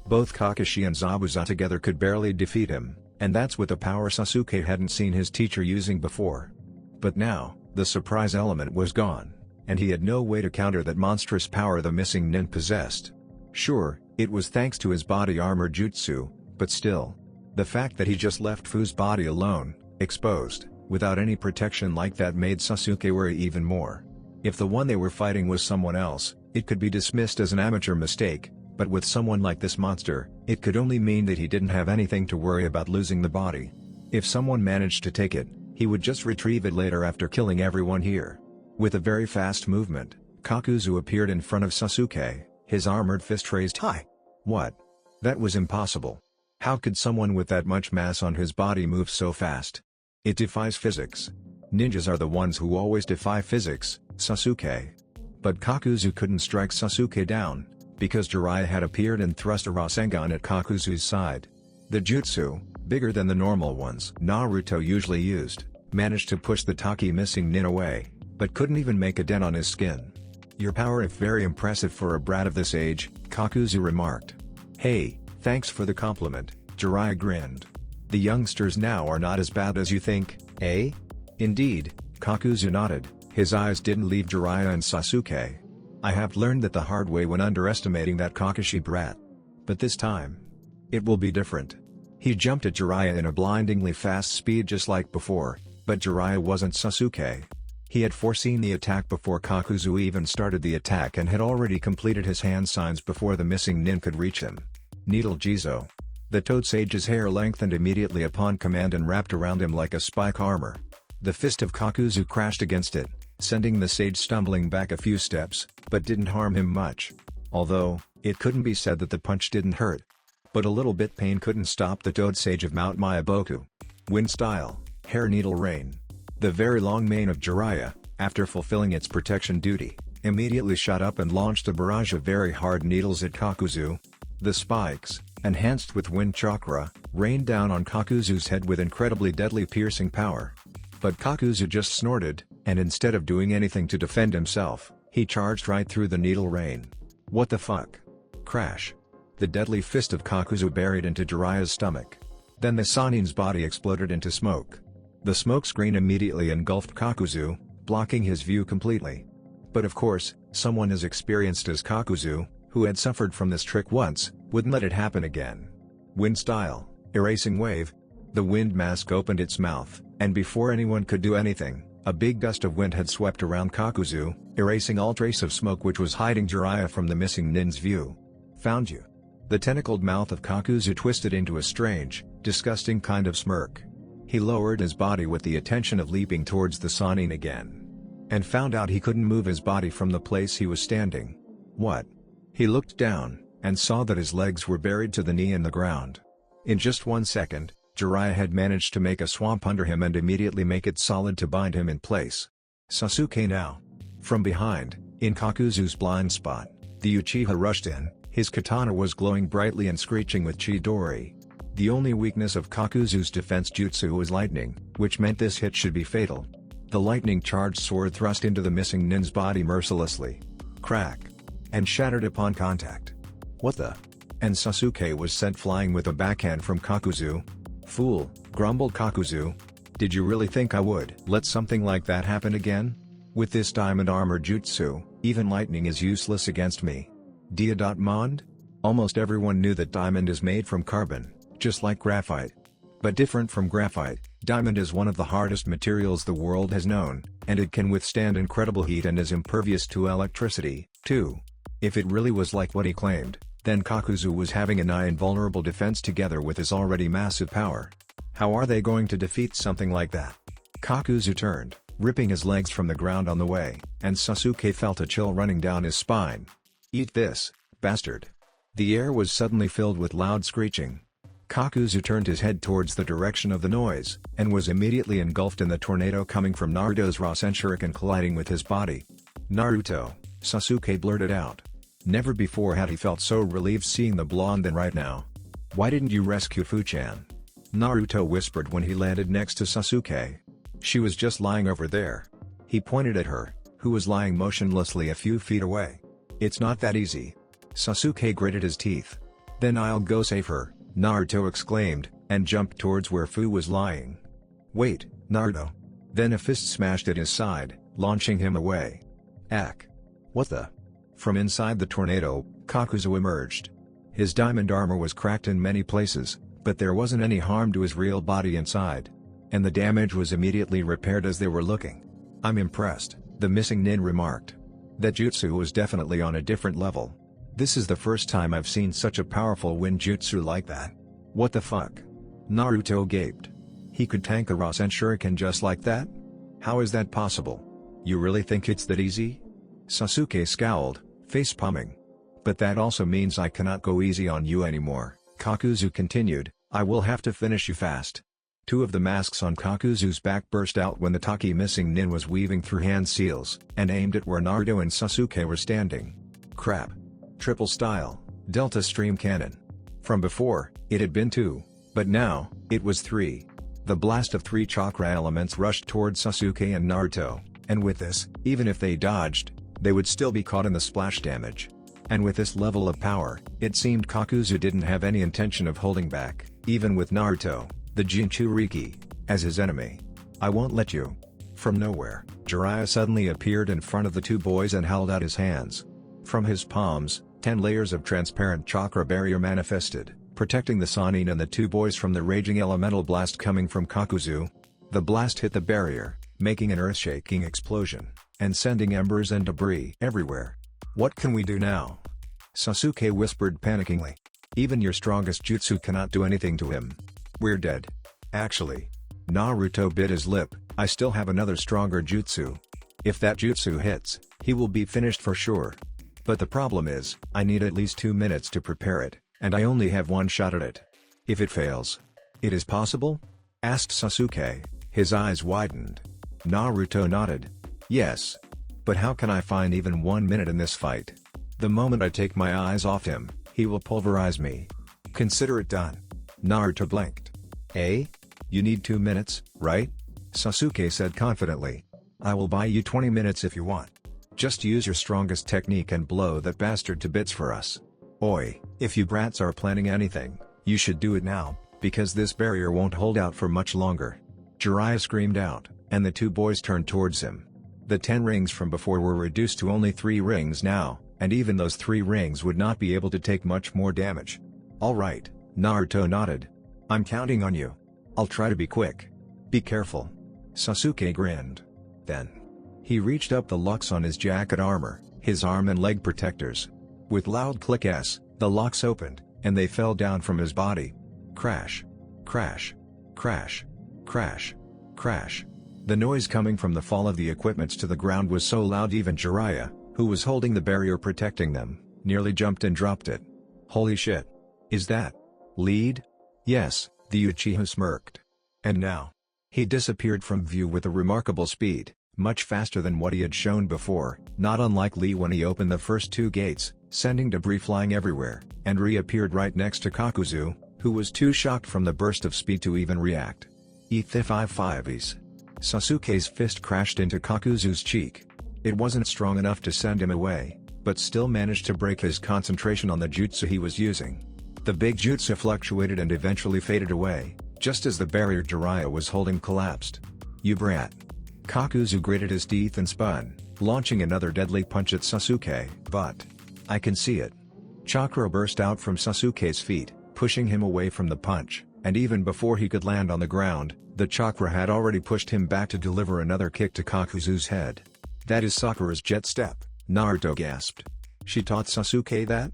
Both Kakashi and Zabuza together could barely defeat him, and that's with a power Sasuke hadn't seen his teacher using before. But now, the surprise element was gone, and he had no way to counter that monstrous power the missing nin possessed. Sure, it was thanks to his body armor jutsu, but still. The fact that he just left Fu's body alone, exposed, without any protection like that made Sasuke worry even more. If the one they were fighting was someone else, it could be dismissed as an amateur mistake, but with someone like this monster, it could only mean that he didn't have anything to worry about losing the body. If someone managed to take it, he would just retrieve it later after killing everyone here. With a very fast movement, Kakuzu appeared in front of Sasuke, his armored fist raised high. What? That was impossible. How could someone with that much mass on his body move so fast? It defies physics. Ninjas are the ones who always defy physics, Sasuke. But Kakuzu couldn't strike Sasuke down, because Jiraiya had appeared and thrust a Rasengan at Kakuzu's side. The jutsu, bigger than the normal ones Naruto usually used, managed to push the Taki missing nin away, but couldn't even make a dent on his skin. Your power is very impressive for a brat of this age, Kakuzu remarked. Hey, thanks for the compliment, Jiraiya grinned. The youngsters now are not as bad as you think, eh? Indeed, Kakuzu nodded, his eyes didn't leave Jiraiya and Sasuke. I have learned that the hard way when underestimating that Kakashi brat. But this time, it will be different. He jumped at Jiraiya in a blindingly fast speed just like before, but Jiraiya wasn't Sasuke. He had foreseen the attack before Kakuzu even started the attack and had already completed his hand signs before the missing nin could reach him. Needle Jizo. The Toad Sage's hair lengthened immediately upon command and wrapped around him like a spike armor. The fist of Kakuzu crashed against it, sending the sage stumbling back a few steps, but didn't harm him much. Although, it couldn't be said that the punch didn't hurt. But a little bit pain couldn't stop the Toad Sage of Mount Myaboku. Wind Style, Hair Needle Rain. The very long mane of Jiraiya, after fulfilling its protection duty, immediately shot up and launched a barrage of very hard needles at Kakuzu. The spikes, enhanced with wind chakra, rained down on Kakuzu's head with incredibly deadly piercing power. But Kakuzu just snorted, and instead of doing anything to defend himself, he charged right through the needle rain. What the fuck? Crash. The deadly fist of Kakuzu buried into Jiraiya's stomach. Then the Sannin's body exploded into smoke. The smoke screen immediately engulfed Kakuzu, blocking his view completely. But of course, someone as experienced as Kakuzu, who had suffered from this trick once, wouldn't let it happen again. Wind style, erasing wave. The wind mask opened its mouth, and before anyone could do anything, a big gust of wind had swept around Kakuzu, erasing all trace of smoke which was hiding Jiraiya from the missing nin's view. Found you. The tentacled mouth of Kakuzu twisted into a strange, disgusting kind of smirk. He lowered his body with the intention of leaping towards the Sannin again. And found out he couldn't move his body from the place he was standing. What? He looked down, and saw that his legs were buried to the knee in the ground. In just 1 second, Jiraiya had managed to make a swamp under him and immediately make it solid to bind him in place. Sasuke now. From behind, in Kakuzu's blind spot, the Uchiha rushed in. His katana was glowing brightly and screeching with Chidori. The only weakness of Kakuzu's defense jutsu was lightning, which meant this hit should be fatal. The lightning-charged sword thrust into the missing nin's body mercilessly. Crack. And shattered upon contact. What the? And Sasuke was sent flying with a backhand from Kakuzu. Fool, grumbled Kakuzu. Did you really think I would let something like that happen again? With this diamond armor jutsu, even lightning is useless against me. Diamond? Almost everyone knew that diamond is made from carbon, just like graphite. But different from graphite, diamond is one of the hardest materials the world has known, and it can withstand incredible heat and is impervious to electricity, too. If it really was like what he claimed, then Kakuzu was having a nigh invulnerable defense together with his already massive power. How are they going to defeat something like that? Kakuzu turned, ripping his legs from the ground on the way, and Sasuke felt a chill running down his spine. Eat this, bastard. The air was suddenly filled with loud screeching. Kakuzu turned his head towards the direction of the noise, and was immediately engulfed in the tornado coming from Naruto's Rasen Shuriken colliding with his body. Naruto, Sasuke blurted out. Never before had he felt so relieved seeing the blonde than right now. Why didn't you rescue Fu-chan? Naruto whispered when he landed next to Sasuke. She was just lying over there. He pointed at her, who was lying motionlessly a few feet away. It's not that easy. Sasuke gritted his teeth. Then I'll go save her, Naruto exclaimed, and jumped towards where Fu was lying. Wait, Naruto. Then a fist smashed at his side, launching him away. Ack. What the? From inside the tornado, Kakuzu emerged. His diamond armor was cracked in many places, but there wasn't any harm to his real body inside. And the damage was immediately repaired as they were looking. I'm impressed, the missing nin remarked. That jutsu was definitely on a different level. This is the first time I've seen such a powerful wind jutsu like that. What the fuck? Naruto gaped. He could tank a Rasen Shuriken just like that? How is that possible? You really think it's that easy? Sasuke scowled, face palming. But that also means I cannot go easy on you anymore, Kakuzu continued. I will have to finish you fast. Two of the masks on Kakuzu's back burst out when the Taki missing nin was weaving through hand seals, and aimed at where Naruto and Sasuke were standing. Crap. Triple style, Delta Stream Cannon. From before, it had been 2, but now, it was 3. The blast of 3 chakra elements rushed towards Sasuke and Naruto, and with this, even if they dodged, they would still be caught in the splash damage. And with this level of power, it seemed Kakuzu didn't have any intention of holding back, even with Naruto, the Jinchuriki, as his enemy. I won't let you. From nowhere, Jiraiya suddenly appeared in front of the two boys and held out his hands. From his palms, 10 layers of transparent chakra barrier manifested, protecting the Sannin and the two boys from the raging elemental blast coming from Kakuzu. The blast hit the barrier, making an earth-shaking explosion, and sending embers and debris everywhere. What can we do now? Sasuke whispered panickingly. Even your strongest jutsu cannot do anything to him. We're dead. Actually. Naruto bit his lip, I still have another stronger jutsu. If that jutsu hits, he will be finished for sure. But the problem is, I need at least 2 minutes to prepare it, and I only have one shot at it. If it fails. It is possible? Asked Sasuke, his eyes widened. Naruto nodded. Yes. But how can I find even 1 minute in this fight? The moment I take my eyes off him, he will pulverize me. Consider it done. Naruto blinked. Eh? You need 2 minutes, right? Sasuke said confidently. I will buy you 20 minutes if you want. Just use your strongest technique and blow that bastard to bits for us. Oi, if you brats are planning anything, you should do it now, because this barrier won't hold out for much longer. Jiraiya screamed out, and the two boys turned towards him. The 10 rings from before were reduced to only 3 rings now, and even those 3 rings would not be able to take much more damage. Alright, Naruto nodded. I'm counting on you. I'll try to be quick. Be careful. Sasuke grinned. Then, he reached up the locks on his jacket armor, his arm and leg protectors. With loud clicks, the locks opened, and they fell down from his body. Crash. Crash. Crash. Crash. Crash. The noise coming from the fall of the equipments to the ground was so loud even Jiraiya, who was holding the barrier protecting them, nearly jumped and dropped it. Holy shit. Is that lead? Yes, the Uchiha smirked. And now, he disappeared from view with a remarkable speed, much faster than what he had shown before, not unlike Lee when he opened the first 2 gates, sending debris flying everywhere, and reappeared right next to Kakuzu, who was too shocked from the burst of speed to even react. E-5-5-5s. Sasuke's fist crashed into Kakuzu's cheek. It wasn't strong enough to send him away, but still managed to break his concentration on the jutsu he was using. The big jutsu fluctuated and eventually faded away, just as the barrier Jiraiya was holding collapsed. You brat. Kakuzu gritted his teeth and spun, launching another deadly punch at Sasuke, but I can see it. Chakra burst out from Sasuke's feet, pushing him away from the punch, and even before he could land on the ground, the chakra had already pushed him back to deliver another kick to Kakuzu's head. That is Sakura's jet step, Naruto gasped. She taught Sasuke that?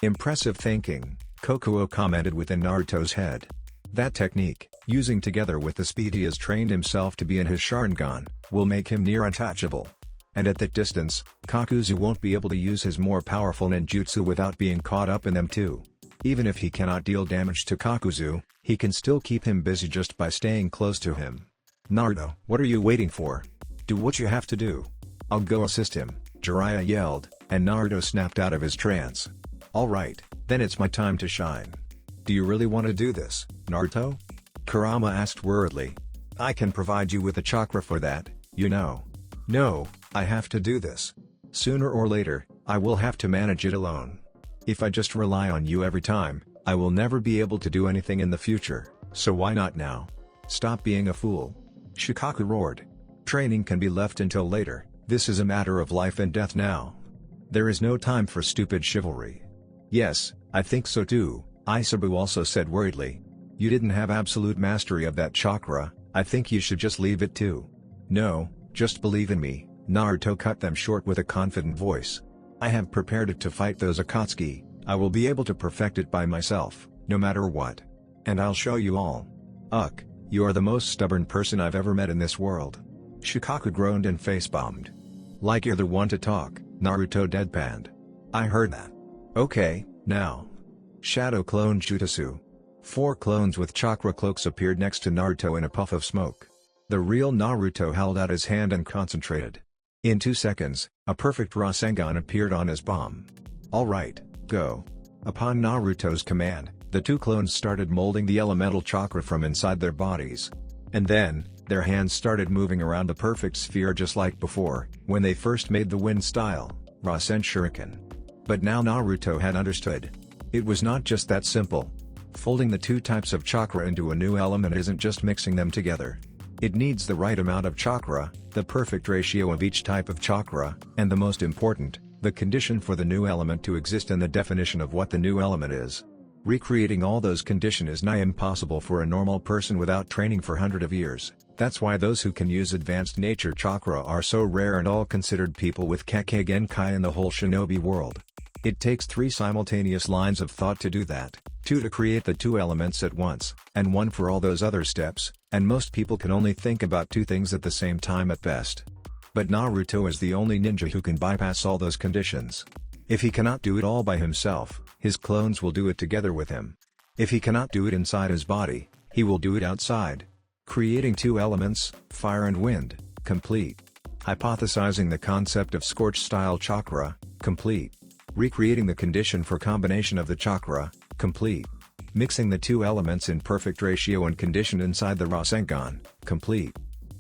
Impressive thinking, Kokuo commented within Naruto's head. That technique, using together with the speed he has trained himself to be in his Sharingan, will make him near untouchable. And at that distance, Kakuzu won't be able to use his more powerful ninjutsu without being caught up in them too. Even if he cannot deal damage to Kakuzu, he can still keep him busy just by staying close to him. Naruto, what are you waiting for? Do what you have to do. I'll go assist him, Jiraiya yelled, and Naruto snapped out of his trance. Alright, then it's my time to shine. Do you really want to do this, Naruto? Kurama asked worriedly. I can provide you with a chakra for that, you know. No, I have to do this. Sooner or later, I will have to manage it alone. If I just rely on you every time, I will never be able to do anything in the future, so why not now? Stop being a fool. Shikaku roared. Training can be left until later, this is a matter of life and death now. There is no time for stupid chivalry. Yes, I think so too, Isabu also said worriedly. You didn't have absolute mastery of that chakra, I think you should just leave it too. No, just believe in me, Naruto cut them short with a confident voice. I have prepared it to fight those Akatsuki, I will be able to perfect it by myself, no matter what. And I'll show you all. Ugh, you are the most stubborn person I've ever met in this world. Shikaku groaned and face-bombed. Like you're the one to talk, Naruto deadpanned. I heard that. Okay, now. Shadow Clone Jutsu. 4 clones with chakra cloaks appeared next to Naruto in a puff of smoke. The real Naruto held out his hand and concentrated. In 2 seconds, a perfect Rasengan appeared on his palm. Alright, go. Upon Naruto's command, the 2 clones started molding the elemental chakra from inside their bodies. And then, their hands started moving around the perfect sphere just like before, when they first made the wind style, Rasen Shuriken. But now Naruto had understood. It was not just that simple. Folding the 2 types of chakra into a new element isn't just mixing them together. It needs the right amount of chakra, the perfect ratio of each type of chakra, and the most important, the condition for the new element to exist and the definition of what the new element is. Recreating all those conditions is nigh impossible for a normal person without training for hundreds of years. That's why those who can use advanced nature chakra are so rare and all considered people with Kekkei Genkai in the whole shinobi world. It takes 3 simultaneous lines of thought to do that, 2 to create the 2 elements at once, and 1 for all those other steps, and most people can only think about 2 things at the same time at best. But Naruto is the only ninja who can bypass all those conditions. If he cannot do it all by himself, his clones will do it together with him. If he cannot do it inside his body, he will do it outside. Creating 2 elements, fire and wind, complete. Hypothesizing the concept of scorch-style chakra, complete. Recreating the condition for combination of the chakra, complete. Mixing the 2 elements in perfect ratio and condition inside the Rasengan, complete.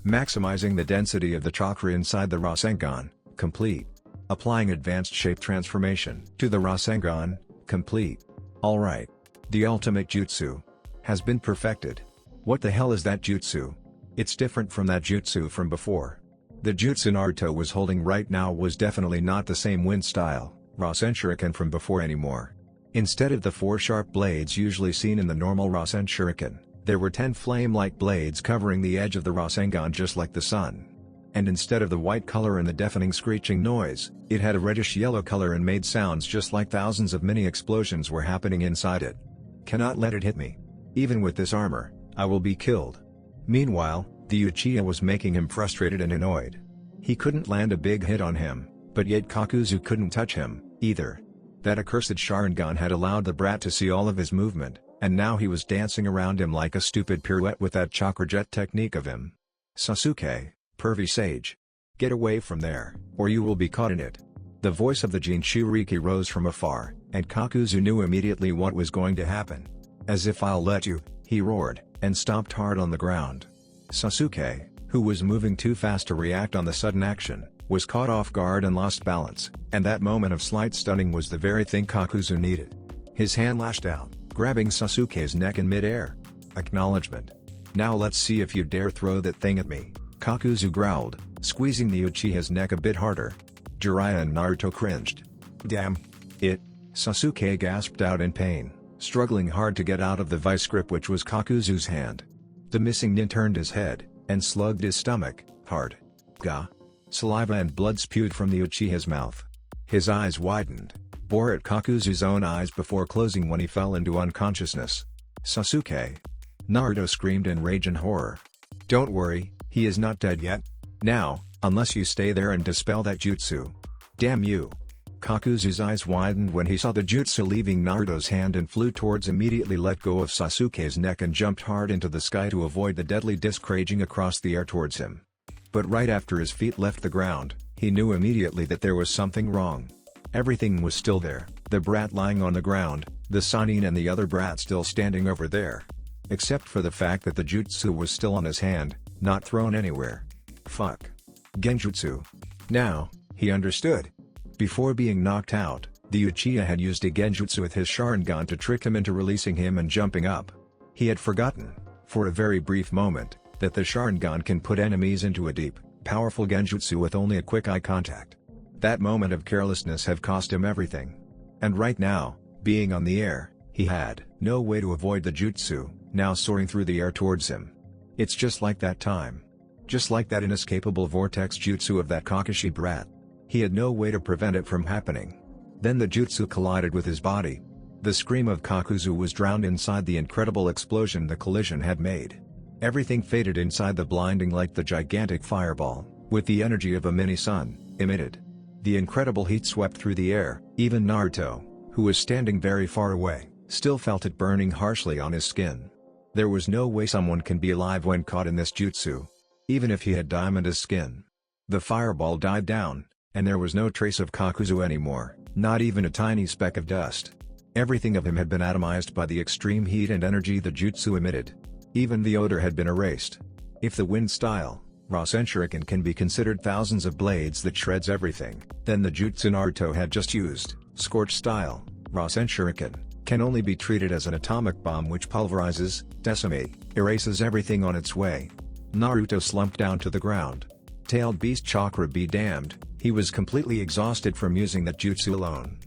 Maximizing the density of the chakra inside the Rasengan, complete. Applying advanced shape transformation to the Rasengan, complete. Alright. The ultimate jutsu has been perfected. What the hell is that jutsu? It's different from that jutsu from before. The jutsu Naruto was holding right now was definitely not the same wind-style, Rasen Shuriken from before anymore. Instead of the 4 sharp blades usually seen in the normal Rasen Shuriken, there were 10 flame-like blades covering the edge of the Rasengan just like the sun. And instead of the white color and the deafening screeching noise, it had a reddish-yellow color and made sounds just like thousands of mini-explosions were happening inside it. Cannot let it hit me. Even with this armor, I will be killed. Meanwhile, the Uchiha was making him frustrated and annoyed. He couldn't land a big hit on him, but yet Kakuzu couldn't touch him, either. That accursed Sharingan had allowed the brat to see all of his movement, and now he was dancing around him like a stupid pirouette with that chakra jet technique of him. Sasuke, pervy sage. Get away from there, or you will be caught in it. The voice of the Jinchuriki rose from afar, and Kakuzu knew immediately what was going to happen. As if I'll let you, he roared, and stomped hard on the ground. Sasuke, who was moving too fast to react on the sudden action, was caught off guard and lost balance, and that moment of slight stunning was the very thing Kakuzu needed. His hand lashed out, grabbing Sasuke's neck in mid-air. Acknowledgement. Now let's see if you dare throw that thing at me, Kakuzu growled, squeezing the Uchiha's neck a bit harder. Jiraiya and Naruto cringed. Damn it, Sasuke gasped out in pain, struggling hard to get out of the vice grip which was Kakuzu's hand. The missing nin turned his head, and slugged his stomach, hard. Gah! Saliva and blood spewed from the Uchiha's mouth. His eyes widened, bore at Kakuzu's own eyes before closing when he fell into unconsciousness. Sasuke! Naruto screamed in rage and horror. Don't worry, he is not dead yet. Now, unless you stay there and dispel that jutsu. Damn you! Kakuzu's eyes widened when he saw the jutsu leaving Naruto's hand and flew towards immediately let go of Sasuke's neck and jumped hard into the sky to avoid the deadly disc raging across the air towards him. But right after his feet left the ground, he knew immediately that there was something wrong. Everything was still there, the brat lying on the ground, the Sannin and the other brat still standing over there. Except for the fact that the jutsu was still on his hand, not thrown anywhere. Fuck. Genjutsu. Now, he understood. Before being knocked out, the Uchiha had used a genjutsu with his Sharingan to trick him into releasing him and jumping up. He had forgotten, for a very brief moment, that the Sharingan can put enemies into a deep, powerful genjutsu with only a quick eye contact. That moment of carelessness had cost him everything. And right now, being on the air, he had no way to avoid the jutsu, now soaring through the air towards him. It's just like that time. Just like that inescapable vortex jutsu of that Kakashi brat. He had no way to prevent it from happening. Then the jutsu collided with his body. The scream of Kakuzu was drowned inside the incredible explosion the collision had made. Everything faded inside the blinding like the gigantic fireball, with the energy of a mini-sun, emitted. The incredible heat swept through the air, even Naruto, who was standing very far away, still felt it burning harshly on his skin. There was no way someone can be alive when caught in this jutsu. Even if he had diamond skin. The fireball died down, and there was no trace of Kakuzu anymore, not even a tiny speck of dust. Everything of him had been atomized by the extreme heat and energy the jutsu emitted. Even the odor had been erased. If the wind style, Rasen Shuriken can be considered thousands of blades that shreds everything, then the jutsu Naruto had just used, scorch style, Rasen Shuriken, can only be treated as an atomic bomb which pulverizes, decimates, erases everything on its way. Naruto slumped down to the ground. Tailed beast chakra be damned, he was completely exhausted from using that jutsu alone.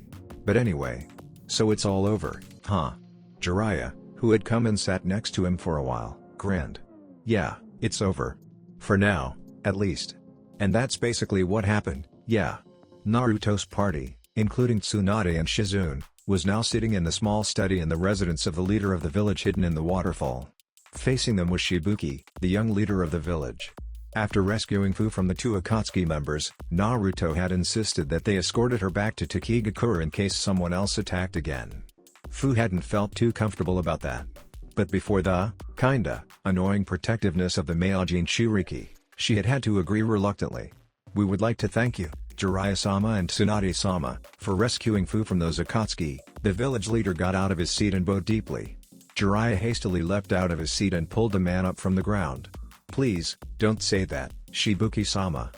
But anyway. So it's all over, huh? Jiraiya, who had come and sat next to him for a while, grinned. Yeah, it's over. For now, at least. And that's basically what happened, yeah. Naruto's party, including Tsunade and Shizune, was now sitting in the small study in the residence of the leader of the village hidden in the waterfall. Facing them was Shibuki, the young leader of the village. After rescuing Fu from the 2 Akatsuki members, Naruto had insisted that they escorted her back to Takigakura in case someone else attacked again. Fu hadn't felt too comfortable about that. But before the, kinda, annoying protectiveness of the male Jinchuriki, she had to agree reluctantly. We would like to thank you, Jiraiya-sama and Tsunade-sama, for rescuing Fu from those Akatsuki. The village leader got out of his seat and bowed deeply. Jiraiya hastily leapt out of his seat and pulled the man up from the ground. Please, don't say that, Shibuki-sama.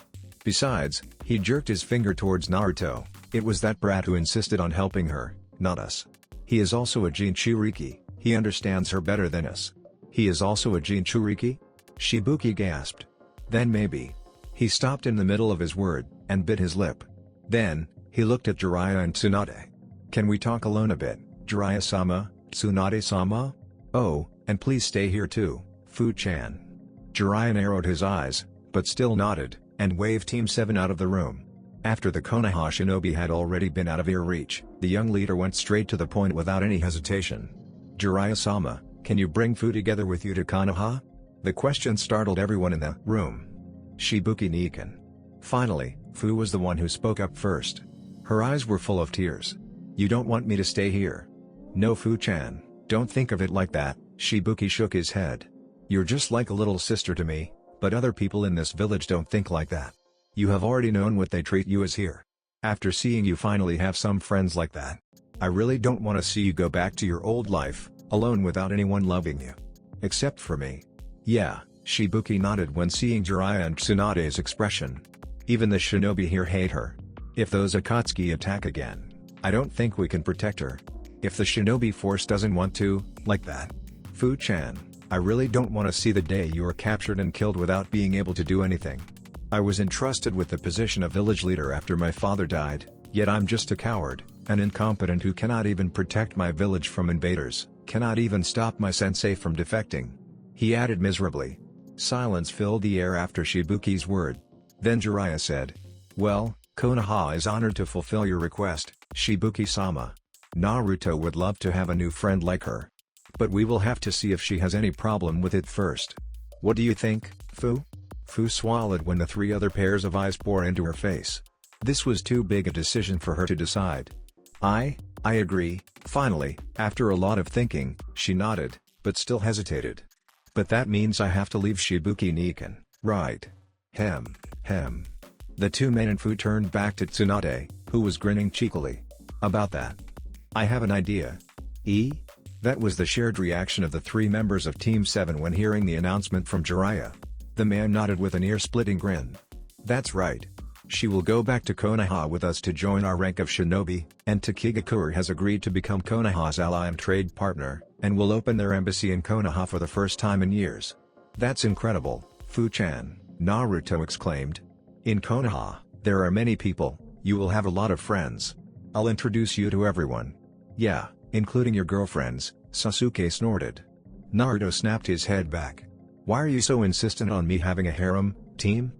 Besides, he jerked his finger towards Naruto, it was that brat who insisted on helping her, not us. He is also a Jinchuriki, he understands her better than us. He is also a Jinchuriki? Shibuki gasped. Then maybe. He stopped in the middle of his word, and bit his lip. Then, he looked at Jiraiya and Tsunade. Can we talk alone a bit, Jiraiya-sama, Tsunade-sama? Oh, and please stay here too, Fu-chan. Jiraiya narrowed his eyes, but still nodded, and waved Team 7 out of the room. After the Konoha shinobi had already been out of ear reach, the young leader went straight to the point without any hesitation. Jiraiya-sama, can you bring Fu together with you to Konoha? The question startled everyone in the room. Shibuki Nikan. Finally, Fu was the one who spoke up first. Her eyes were full of tears. You don't want me to stay here? No, Fu-chan, don't think of it like that. Shibuki shook his head. You're just like a little sister to me, but other people in this village don't think like that. You have already known what they treat you as here. After seeing you finally have some friends like that, I really don't want to see you go back to your old life, alone without anyone loving you. Except for me. Yeah, Shibuki nodded when seeing Jiraiya and Tsunade's expression. Even the shinobi here hate her. If those Akatsuki attack again, I don't think we can protect her. If the shinobi force doesn't want to, like that. Fu-chan, I really don't want to see the day you are captured and killed without being able to do anything. I was entrusted with the position of village leader after my father died, yet I'm just a coward, an incompetent who cannot even protect my village from invaders, cannot even stop my sensei from defecting. He added miserably. Silence filled the air after Shibuki's word. Then Jiraiya said, well, Konoha is honored to fulfill your request, Shibuki-sama. Naruto would love to have a new friend like her. But we will have to see if she has any problem with it first. What do you think, Fu? Fu swallowed when the three other pairs of eyes poured into her face. This was too big a decision for her to decide. I agree. Finally, after a lot of thinking, she nodded, but still hesitated. But that means I have to leave Shibuki Nikan, right? Hem. The two men and Fu turned back to Tsunade, who was grinning cheekily. About that. I have an idea. That was the shared reaction of the three members of Team 7 when hearing the announcement from Jiraiya. The man nodded with an ear-splitting grin. That's right. She will go back to Konoha with us to join our rank of shinobi, and Takigakure has agreed to become Konoha's ally and trade partner, and will open their embassy in Konoha for the first time in years. That's incredible, Fu-chan, Naruto exclaimed. In Konoha, there are many people, you will have a lot of friends. I'll introduce you to everyone. Yeah, including your girlfriends, Sasuke snorted. Naruto snapped his head back. Why are you so insistent on me having a harem, team?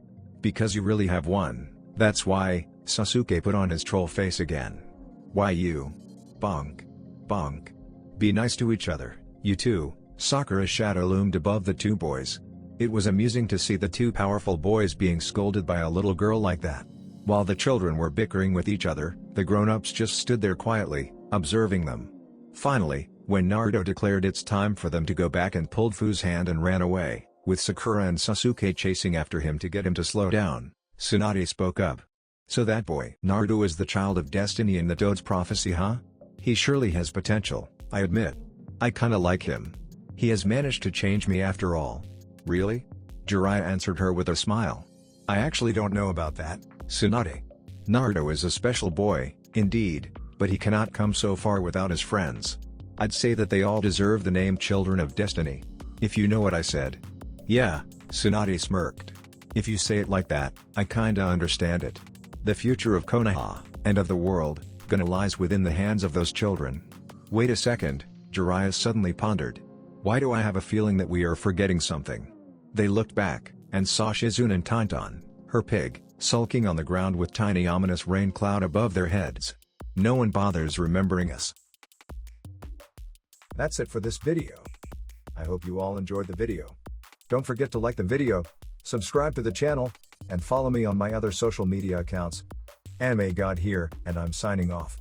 Because you really have one, that's why, Sasuke put on his troll face again. Why you? Bonk. Be nice to each other, you two. Sakura's shadow loomed above the two boys. It was amusing to see the two powerful boys being scolded by a little girl like that. While the children were bickering with each other, the grown-ups just stood there quietly, observing them. Finally, when Naruto declared it's time for them to go back and pulled Fu's hand and ran away, with Sakura and Sasuke chasing after him to get him to slow down, Tsunade spoke up. So that boy Naruto is the child of destiny in the Dode's prophecy, huh? He surely has potential, I admit. I kinda like him. He has managed to change me after all. Really? Jiraiya answered her with a smile. I actually don't know about that, Tsunade. Naruto is a special boy, indeed, but he cannot come so far without his friends. I'd say that they all deserve the name Children of Destiny. If you know what I said. Yeah, Tsunade smirked. If you say it like that, I kinda understand it. The future of Konoha, and of the world, gonna lies within the hands of those children. Wait a second, Jiraiya suddenly pondered. Why do I have a feeling that we are forgetting something? They looked back, and saw Shizune and Tainton, her pig, sulking on the ground with tiny ominous rain cloud above their heads. No one bothers remembering us. That's it for this video. I hope you all enjoyed the video. Don't forget to like the video, subscribe to the channel, and follow me on my other social media accounts. Anime God here, and I'm signing off.